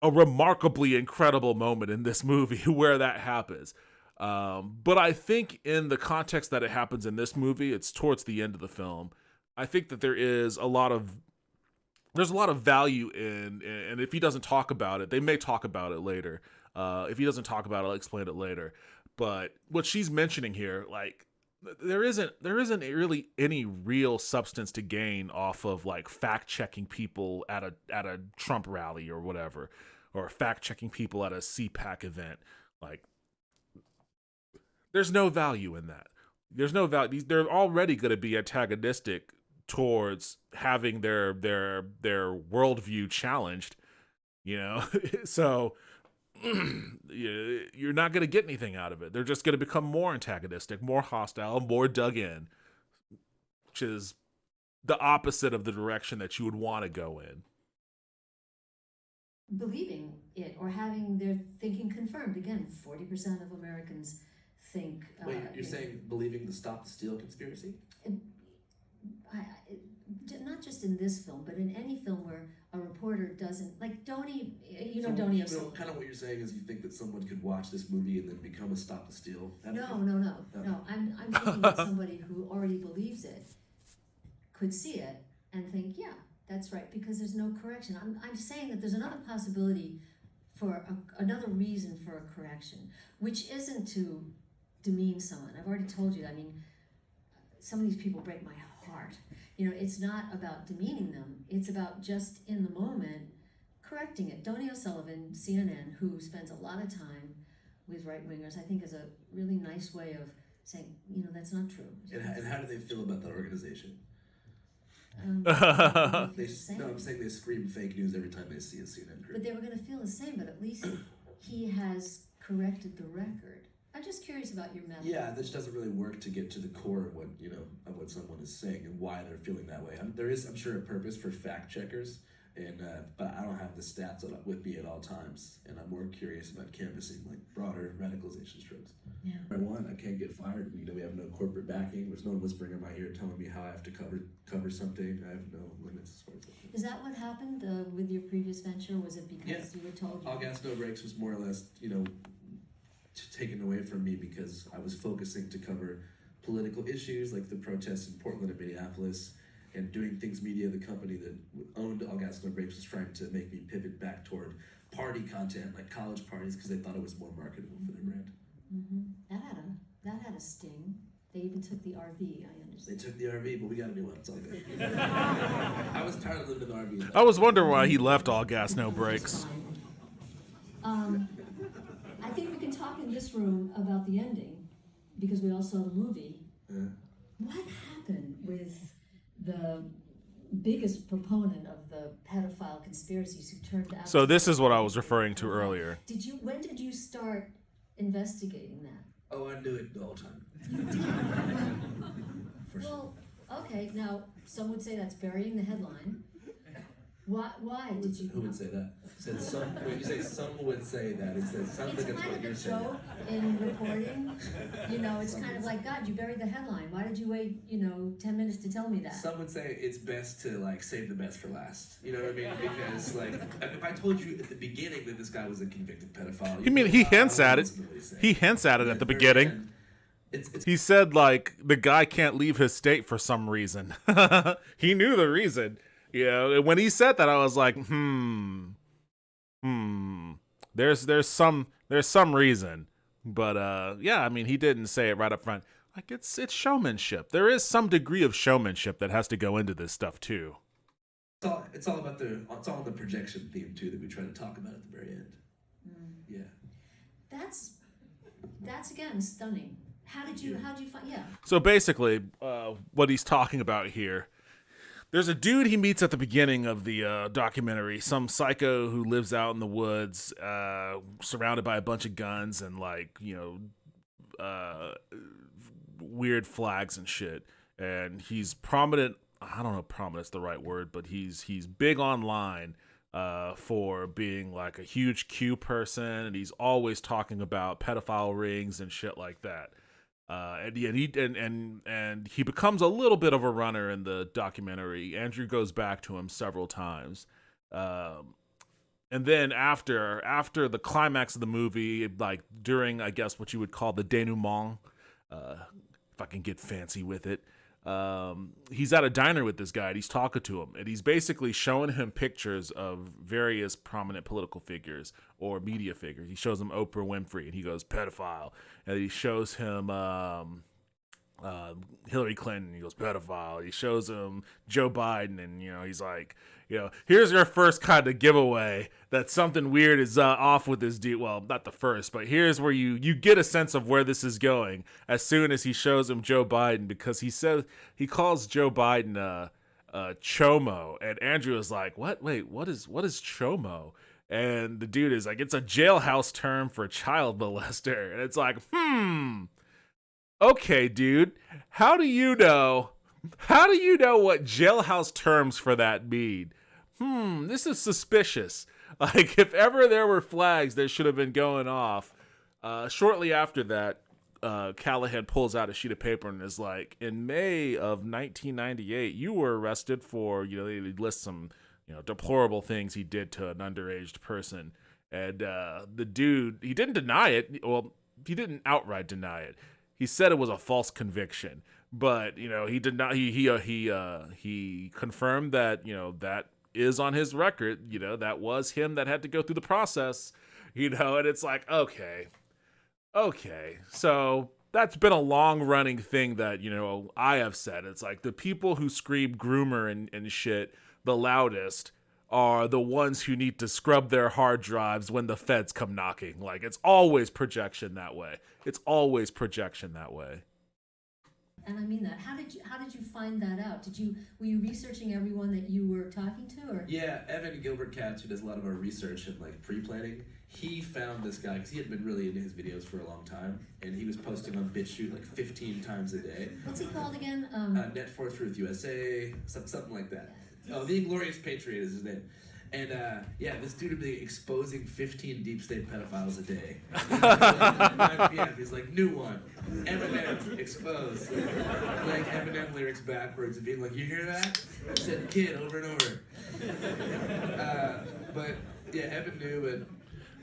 A: remarkably incredible moment in this movie where that happens. But I think in the context that it happens in this movie, it's towards the end of the film. I think that there is a lot of there's a lot of value in, and if he doesn't talk about it, they may talk about it later. If he doesn't talk about it, I'll explain it later. But what she's mentioning here, like, there isn't really any real substance to gain off of like fact checking people at a Trump rally or whatever, or fact checking people at a CPAC event. Like, there's no value in that. There's no value. They're already going to be antagonistic towards having their worldview challenged, you know. So you're not going to get anything out of it. They're just going to become more antagonistic, more hostile, more dug in, which is the opposite of the direction that you would want to go in.
C: Believing it or having their thinking confirmed. Again, 40% of Americans think.
B: Wait, you're saying believing the Stop the Steal conspiracy?
C: Not just in this film, but in any film where a reporter doesn't, like Donnie, Donnie O'Sullivan.
B: Kind of what you're saying is you think that someone could watch this movie and then become a Stop the Steal?
C: No. I'm thinking that somebody who already believes it could see it and think, yeah, that's right, because there's no correction. I'm saying that there's another possibility for another reason for a correction, which isn't to demean someone. I've already told you. I mean, some of these people break my heart. It's not about demeaning them. It's about just in the moment correcting it. Donnie O'Sullivan, CNN, who spends a lot of time with right-wingers, I think is a really nice way of saying, that's not true.
B: And how do they feel about that organization?
C: I'm
B: saying they scream fake news every time they see a CNN group.
C: But they were going to feel the same, but at least he has corrected the record. I'm just curious about your method.
B: Yeah, this doesn't really work to get to the core of what someone is saying and why they're feeling that way. There is, I'm sure, a purpose for fact checkers, but I don't have the stats with me at all times, and I'm more curious about canvassing like broader radicalization strokes.
C: Yeah.
B: I can't get fired. We have no corporate backing. There's no one whispering in my ear telling me how I have to cover something. I have no limits as far as that.
C: Is that what happened with your previous venture? Was it because you were told?
B: All Gas No Brakes was more or less, taken away from me because I was focusing to cover political issues like the protests in Portland and Minneapolis, and Doing Things Media, the company that owned All Gas No Brakes, was trying to make me pivot back toward party content like college parties because they thought it was more marketable for their brand.
C: Mm-hmm. That had a sting. They even took the RV, I understand.
B: They took the RV, but we got a new one. It's all good. I was tired of living in the RV.
A: I was wondering why he left All Gas No Brakes.
C: I think we can talk in this room about the ending because we all saw the movie.
B: Yeah.
C: What happened with the biggest proponent of the pedophile conspiracies who turned out?
A: So this is what I was referring to earlier.
C: When did you start investigating that?
B: Oh, I knew it the whole time.
C: Well, okay. Now, some would say that's burying the headline. Why did you?
B: Who would say that? Said some. When you say some would say that, it says something.
C: It's kind of a joke in reporting. It's kind of like, God, you buried the headline. Why did you wait, 10 minutes to tell me that?
B: Some would say it's best to save the best for last. You know what I mean? Because if I told you at the beginning that this guy was a convicted pedophile,
A: You mean he hints at it? He hints at it at the beginning. He said the guy can't leave his state for some reason. He knew the reason. When he said that, I was like, there's some reason, but I mean, he didn't say it right up front. Like, it's showmanship. There is some degree of showmanship that has to go into this stuff too.
B: It's all in the projection theme too that we try to talk about at the very end. Yeah,
C: that's again stunning. How did you find? Yeah.
A: So basically, what he's talking about here. There's a dude he meets at the beginning of the documentary, some psycho who lives out in the woods, surrounded by a bunch of guns and weird flags and shit. And he's prominent. I don't know if prominent's the right word, but he's big online for being like a huge Q person, and he's always talking about pedophile rings and shit like that. And he becomes a little bit of a runner in the documentary. Andrew goes back to him several times, and then after the climax of the movie, during I guess what you would call the denouement, if I can get fancy with it, he's at a diner with this guy and he's talking to him and he's basically showing him pictures of various prominent political figures or media figures. He shows him Oprah Winfrey and he goes pedophile, and he shows him Hillary Clinton, he goes pedophile. He shows him Joe Biden, and he's like, here's your first kind of giveaway that something weird is off with this dude. Well, not the first, but here's where you get a sense of where this is going as soon as he shows him Joe Biden, because he calls Joe Biden chomo, and Andrew is like, what? Wait, what is chomo? And the dude is like, it's a jailhouse term for child molester, and it's like, okay, dude, how do you know what jailhouse terms for that mean? This is suspicious. Like, if ever there were flags that should have been going off. Shortly after that, Callaghan pulls out a sheet of paper and is like, in May of 1998, you were arrested for, they list some, deplorable things he did to an underage person. And the dude, he didn't deny it. Well, he didn't outright deny it. He said it was a false conviction, but he did not. He confirmed that that is on his record. That was him that had to go through the process. And it's like, okay. So that's been a long running thing that I have said. It's like the people who scream groomer and shit the loudest are the ones who need to scrub their hard drives when the feds come knocking. Like, it's always projection that way.
C: And I mean that. How did you find that out? Were you researching everyone that you were talking to, or?
B: Yeah, Evan Gilbert Katz, who does a lot of our research and pre-planning, he found this guy because he had been really into his videos for a long time, and he was posting on BitChute 15 times a day.
C: What's he called again?
B: Net Force Truth USA, something like that. Oh, The Inglorious Patriot is his name. And this dude would be exposing 15 deep state pedophiles a day. 9 p.m. He's like, new one. Eminem exposed. Eminem lyrics backwards and being like, you hear that? I said kid over and over. But yeah, Evan knew and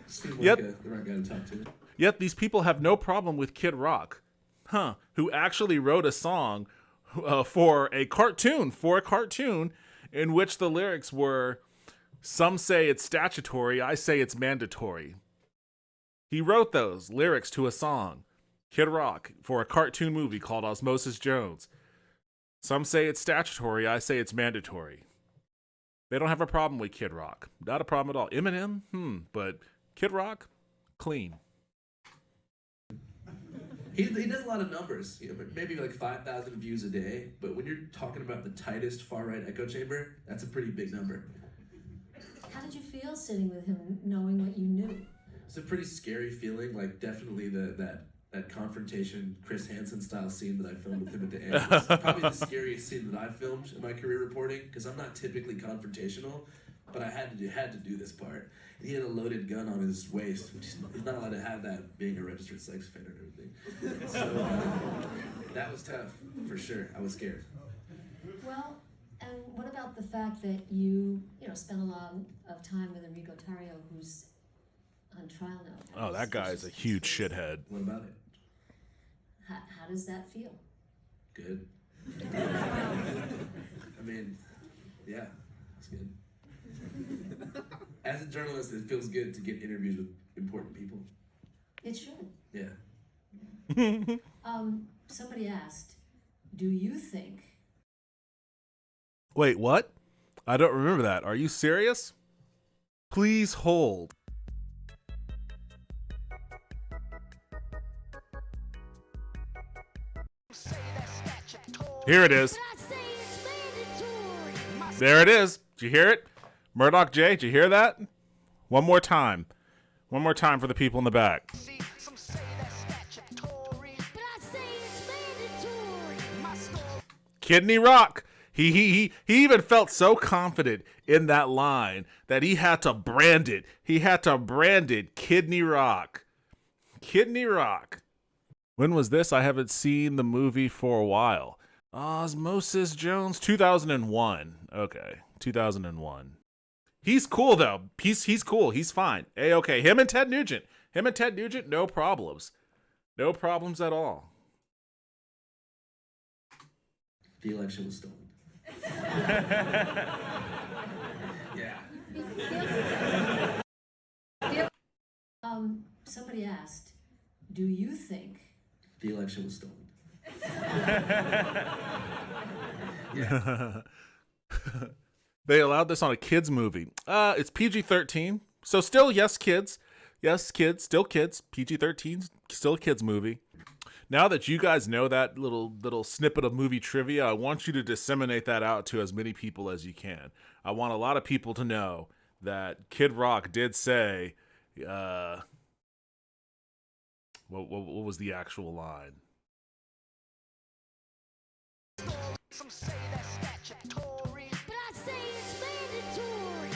B: seemed like the right guy to talk to.
A: Yet these people have no problem with Kid Rock, who actually wrote a song for a cartoon in which the lyrics were, some say it's statutory, I say it's mandatory. He wrote those lyrics to a song, Kid Rock, for a cartoon movie called Osmosis Jones. Some say it's statutory, I say it's mandatory. They don't have a problem with Kid Rock. Not a problem at all. Eminem, but Kid Rock, clean.
B: He does a lot of numbers, maybe 5,000 views a day, but when you're talking about the tightest far-right echo chamber, that's a pretty big number.
C: How did you feel sitting with him, knowing what you knew?
B: It's a pretty scary feeling, definitely that confrontation, Chris Hansen style scene that I filmed with him at the end. It's probably the scariest scene that I've filmed in my career reporting, because I'm not typically confrontational, but I had to do this part. He had a loaded gun on his waist, which he's not allowed to have that, being a registered sex offender and everything. So that was tough, for sure. I was scared.
C: Well, and what about the fact that you spent a lot of time with Enrico Tarrio, who's on trial now?
A: Oh, that guy's a huge shithead.
B: What about it?
C: How does that feel?
B: Good. I mean, yeah, it's good. As a journalist, it feels good to get interviews with important people.
C: It should.
B: Yeah.
C: Somebody asked, do you think...
A: Wait, what? I don't remember that. Are you serious? Please hold. Here it is. There it is. Did you hear it? Murdoch J, did you hear that? One more time. One more time for the people in the back. Kidney Rock. He even felt so confident in that line that he had to brand it. He had to brand it Kidney Rock. Kidney Rock. When was this? I haven't seen the movie for a while. Osmosis Jones, 2001. Okay, 2001. He's cool though. He's cool. He's fine. A-okay. Him and Ted Nugent, no problems. No problems at all.
B: The election was stolen. Yeah.
C: Somebody asked, do you think
B: The election was stolen.
A: They allowed this on a kids movie. It's PG-13, so still yes kids, still kids. PG-13, still a kids movie. Now that you guys know that little snippet of movie trivia, I want you to disseminate that out to as many people as you can. I want a lot of people to know that Kid Rock did say, what was the actual line? Some say that's statutory, but I say it's mandatory.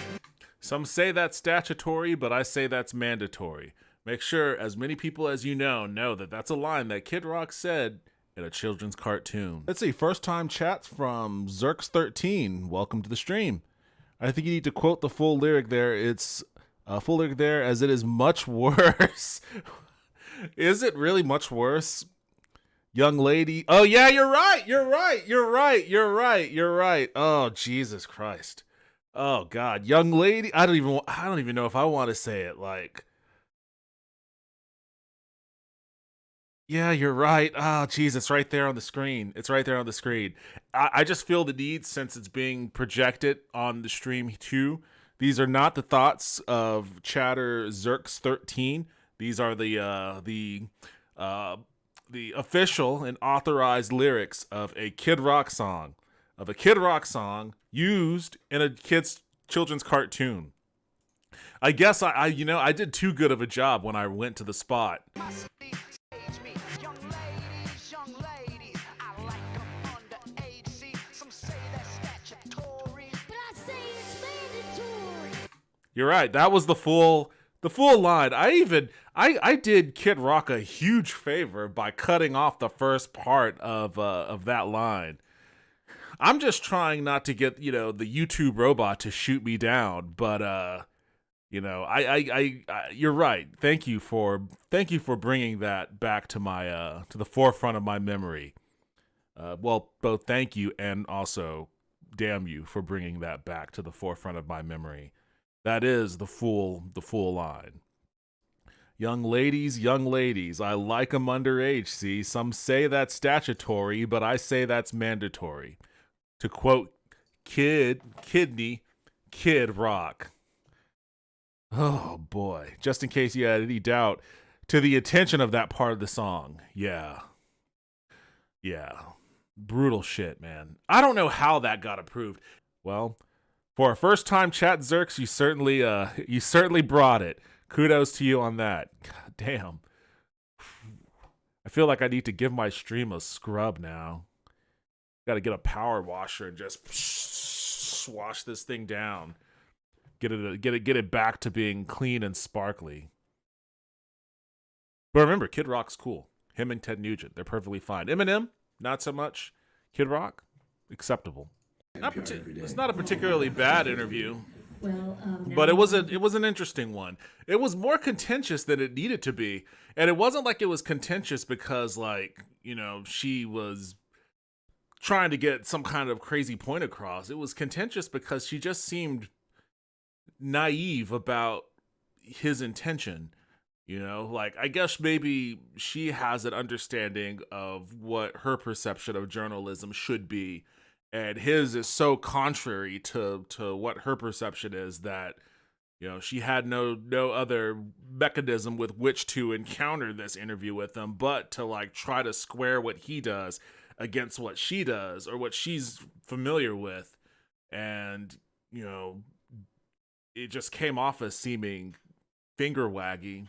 A: Some say that's statutory, but I say that's mandatory. Make sure as many people as you know that that's a line that Kid Rock said in a children's cartoon. Let's see, first time chats from Zerks13. Welcome to the stream. I think you need to quote the full lyric there. It's a full lyric there as it is much worse. Is it really much worse? Young lady. Oh yeah, you're right. Oh, Jesus Christ. Oh God. Young lady. I don't even know if I want to say it. Like, yeah, you're right. Oh, jeez, it's right there on the screen. I just feel the need, since it's being projected on the stream too. These are not the thoughts of Chatter Zerks13. These are the official and authorized lyrics of a Kid Rock song, used in a children's cartoon. I guess I did too good of a job when I went to the spot. You're right. That was the full line. I did Kid Rock a huge favor by cutting off the first part of that line. I'm just trying not to get, the YouTube robot to shoot me down, but you're right. Thank you for bringing that back to my to the forefront of my memory. Well, both thank you and also damn you for bringing that back to the forefront of my memory. That is the full line. Young ladies, I like 'em underage, see? Some say that's statutory, but I say that's mandatory. To quote Kid Rock. Oh, boy. Just in case you had any doubt to the intention of that part of the song. Yeah. Brutal shit, man. I don't know how that got approved. Well, for a first-time chat, Zerks, you certainly brought it. Kudos to you on that. God damn. I feel like I need to give my stream a scrub now. Got to get a power washer and just wash this thing down. Get it back to being clean and sparkly. But remember, Kid Rock's cool. Him and Ted Nugent, they're perfectly fine. Eminem, not so much. Kid Rock, acceptable. It's not a particularly bad interview.
C: Well,
A: but it was an interesting one. It was more contentious than it needed to be, and it wasn't like it was contentious because, she was trying to get some kind of crazy point across. It was contentious because she just seemed naive about his intention. I guess maybe she has an understanding of what her perception of journalism should be. And his is so contrary to what her perception is that, she had no other mechanism with which to encounter this interview with him, but to try to square what he does against what she does or what she's familiar with. And, it just came off as seeming finger waggy.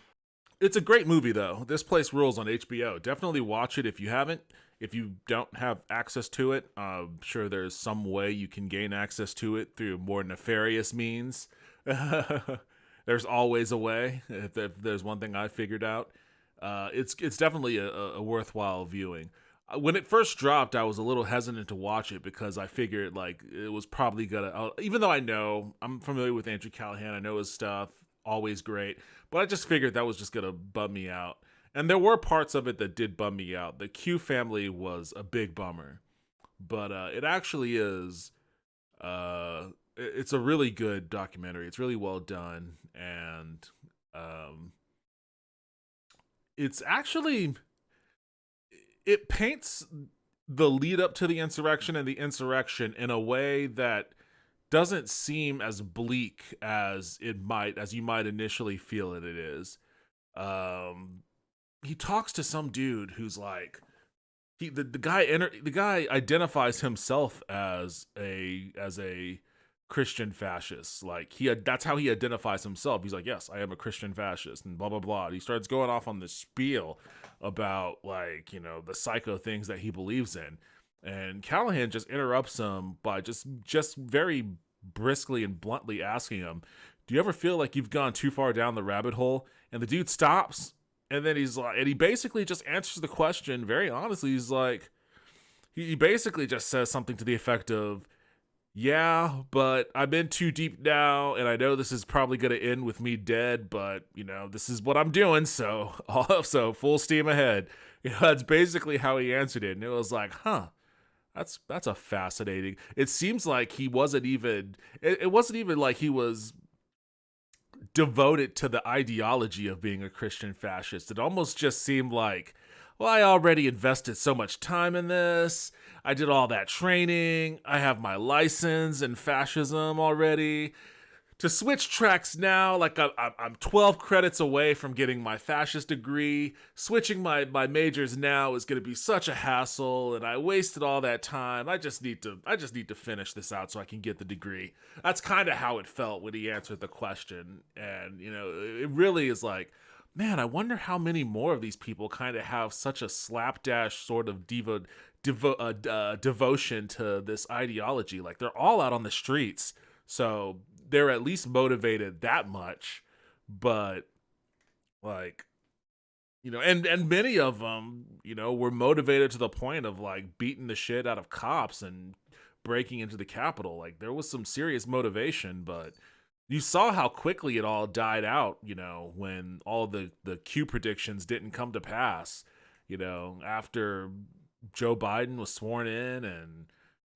A: It's a great movie, though. This Place rules on HBO. Definitely watch it if you haven't. If you don't have access to it, I'm sure there's some way you can gain access to it through more nefarious means. There's always a way. If there's one thing I figured out, it's definitely a worthwhile viewing. When it first dropped, I was a little hesitant to watch it because I figured it was probably gonna. Even though I'm familiar with Andrew Callaghan, I know his stuff, always great, but I just figured that was just gonna bum me out. And there were parts of it that did bum me out. The Q family was a big bummer. but it actually is. It's a really good documentary. It's really well done, and it's actually it paints the lead up to the insurrection and the insurrection in a way that doesn't seem as bleak as you might initially feel it is. He talks to some dude who's like the guy identifies himself as a Christian fascist. Like that's how he identifies himself. He's like, yes, I am a Christian fascist, and blah blah blah. And he starts going off on this spiel about like the psycho things that he believes in, and Callaghan just interrupts him by just very briskly and bluntly asking him, "Do you ever feel like you've gone too far down the rabbit hole?" And the dude stops, and then he's like, and he basically just answers the question very honestly. He's like, he basically just says something to the effect of, yeah, but I've been too deep now, and I know this is probably going to end with me dead, but, this is what I'm doing, so full steam ahead. That's basically how he answered it, and it was like, huh, that's a fascinating. It seems like he wasn't even, it wasn't even like he was devoted to the ideology of being a Christian fascist. It almost just seemed like, well, I already invested so much time in this. I did all that training. I have my license in fascism already. To switch tracks now, like I'm 12 credits away from getting my fascist degree. Switching my majors now is going to be such a hassle, and I wasted all that time. I just need to finish this out so I can get the degree. That's kind of how it felt when he answered the question, and it really is like, man, I wonder how many more of these people kind of have such a slapdash sort of devotion to this ideology. Like they're all out on the streets, so they're at least motivated that much. But like, and many of them, were motivated to the point of like beating the shit out of cops and breaking into the Capitol. Like there was some serious motivation, but you saw how quickly it all died out, when all the Q predictions didn't come to pass, after Joe Biden was sworn in and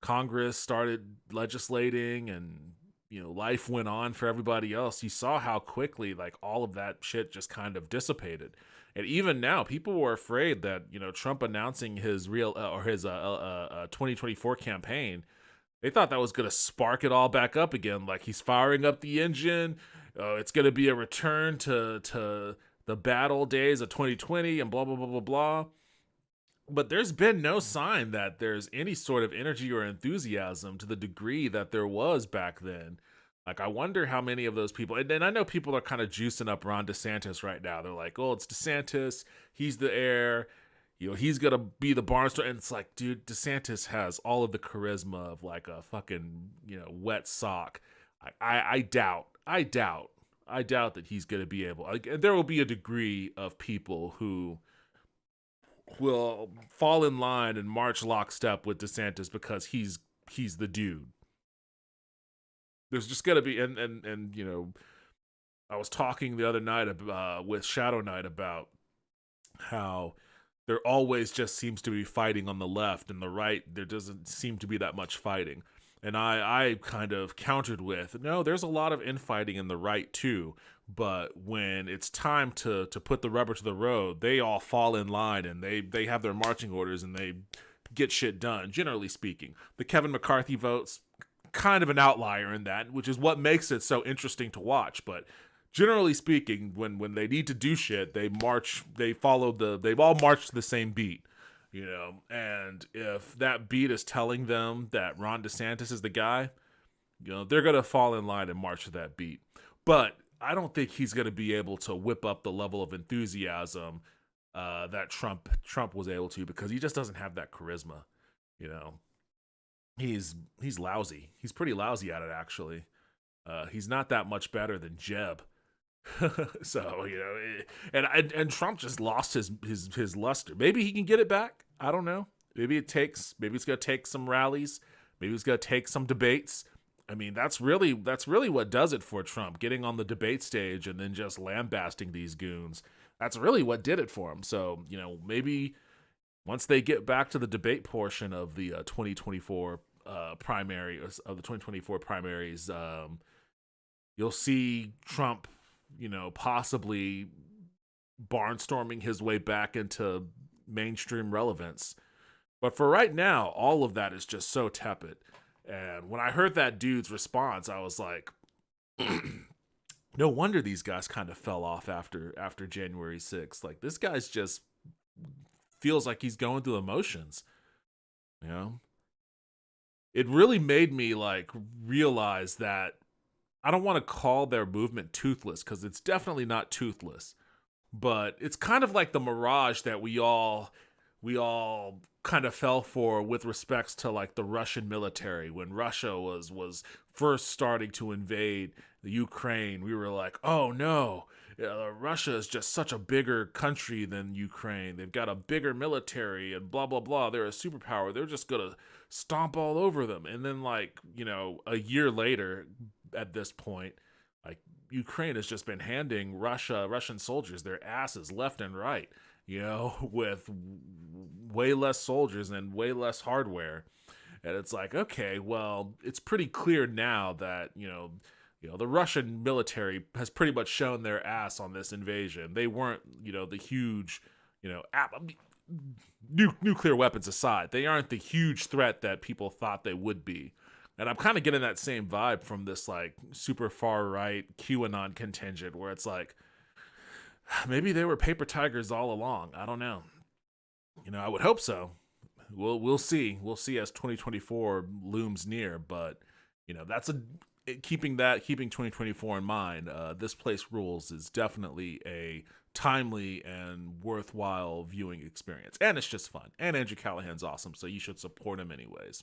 A: Congress started legislating and, life went on for everybody else. You saw how quickly, like, all of that shit just kind of dissipated. And even now, people were afraid that, Trump announcing his 2024 campaign, they thought that was going to spark it all back up again. Like he's firing up the engine. It's going to be a return to the bad old days of 2020 and blah, blah, blah, blah, blah. But there's been no sign that there's any sort of energy or enthusiasm to the degree that there was back then. Like, I wonder how many of those people, and I know people are kind of juicing up Ron DeSantis right now. They're like, oh, it's DeSantis. He's the heir. He's going to be the barnstormer. And it's like, dude, DeSantis has all of the charisma of like a fucking, wet sock. I doubt that he's going to be able, like, there will be a degree of people who will fall in line and march lockstep with DeSantis because he's the dude. There's just going to be, and I was talking the other night with Shadow Knight about how there always just seems to be fighting on the left, and the right, there doesn't seem to be that much fighting. And I kind of countered with, no, there's a lot of infighting in the right too, but when it's time to put the rubber to the road, they all fall in line and they have their marching orders and they get shit done, generally speaking. The Kevin McCarthy vote's kind of an outlier in that, which is what makes it so interesting to watch, but generally speaking, when they need to do shit, they've all marched to the same beat, and if that beat is telling them that Ron DeSantis is the guy, they're going to fall in line and march to that beat. But I don't think he's going to be able to whip up the level of enthusiasm that Trump was able to, because he just doesn't have that charisma. He's lousy. He's pretty lousy at it, actually. He's not that much better than Jeb. So and Trump just lost his luster. Maybe he can get it back. I don't know. Maybe it's gonna take some rallies. Maybe it's gonna take some debates. I mean, that's really what does it for Trump, getting on the debate stage and then just lambasting these goons. That's really what did it for him. So maybe once they get back to the debate portion of the 2024 primary of the 2024 primaries, you'll see Trump, possibly barnstorming his way back into mainstream relevance. But for right now, all of that is just so tepid. And when I heard that dude's response, I was like, no wonder these guys kind of fell off after January 6th. Like, this guy's just feels like he's going through the motions. It really made me like realize that I don't want to call their movement toothless, because it's definitely not toothless. But it's kind of like the mirage that we all kind of fell for with respects to like the Russian military. When Russia was first starting to invade the Ukraine, we were like, oh no, Russia is just such a bigger country than Ukraine. They've got a bigger military and blah, blah, blah. They're a superpower. They're just going to stomp all over them. And then like, a year later at this point, like Ukraine has just been handing Russian soldiers their asses left and right, with way less soldiers and way less hardware. And it's like, okay, well, it's pretty clear now that, the Russian military has pretty much shown their ass on this invasion. They weren't, the huge, nuclear weapons aside, they aren't the huge threat that people thought they would be. And I'm kind of getting that same vibe from this like super far right QAnon contingent, where it's like, maybe they were paper tigers all along. I don't know. I would hope so. We'll see. We'll see as 2024 looms near. But that's keeping 2024 in mind. This Place Rules is definitely a timely and worthwhile viewing experience, and it's just fun. And Andrew Callaghan's awesome, so you should support him anyways.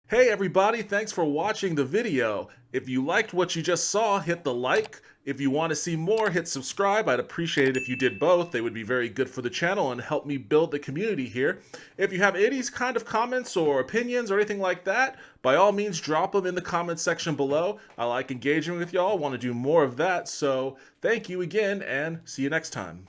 A: Hey everybody, thanks for watching the video. If you liked what you just saw, hit the like. If you want to see more, hit subscribe. I'd appreciate it if you did both. They would be very good for the channel and help me build the community here. If you have any kind of comments or opinions or anything like that, by all means drop them in the comments section below. I like engaging with y'all, want to do more of that, so thank you again and see you next time.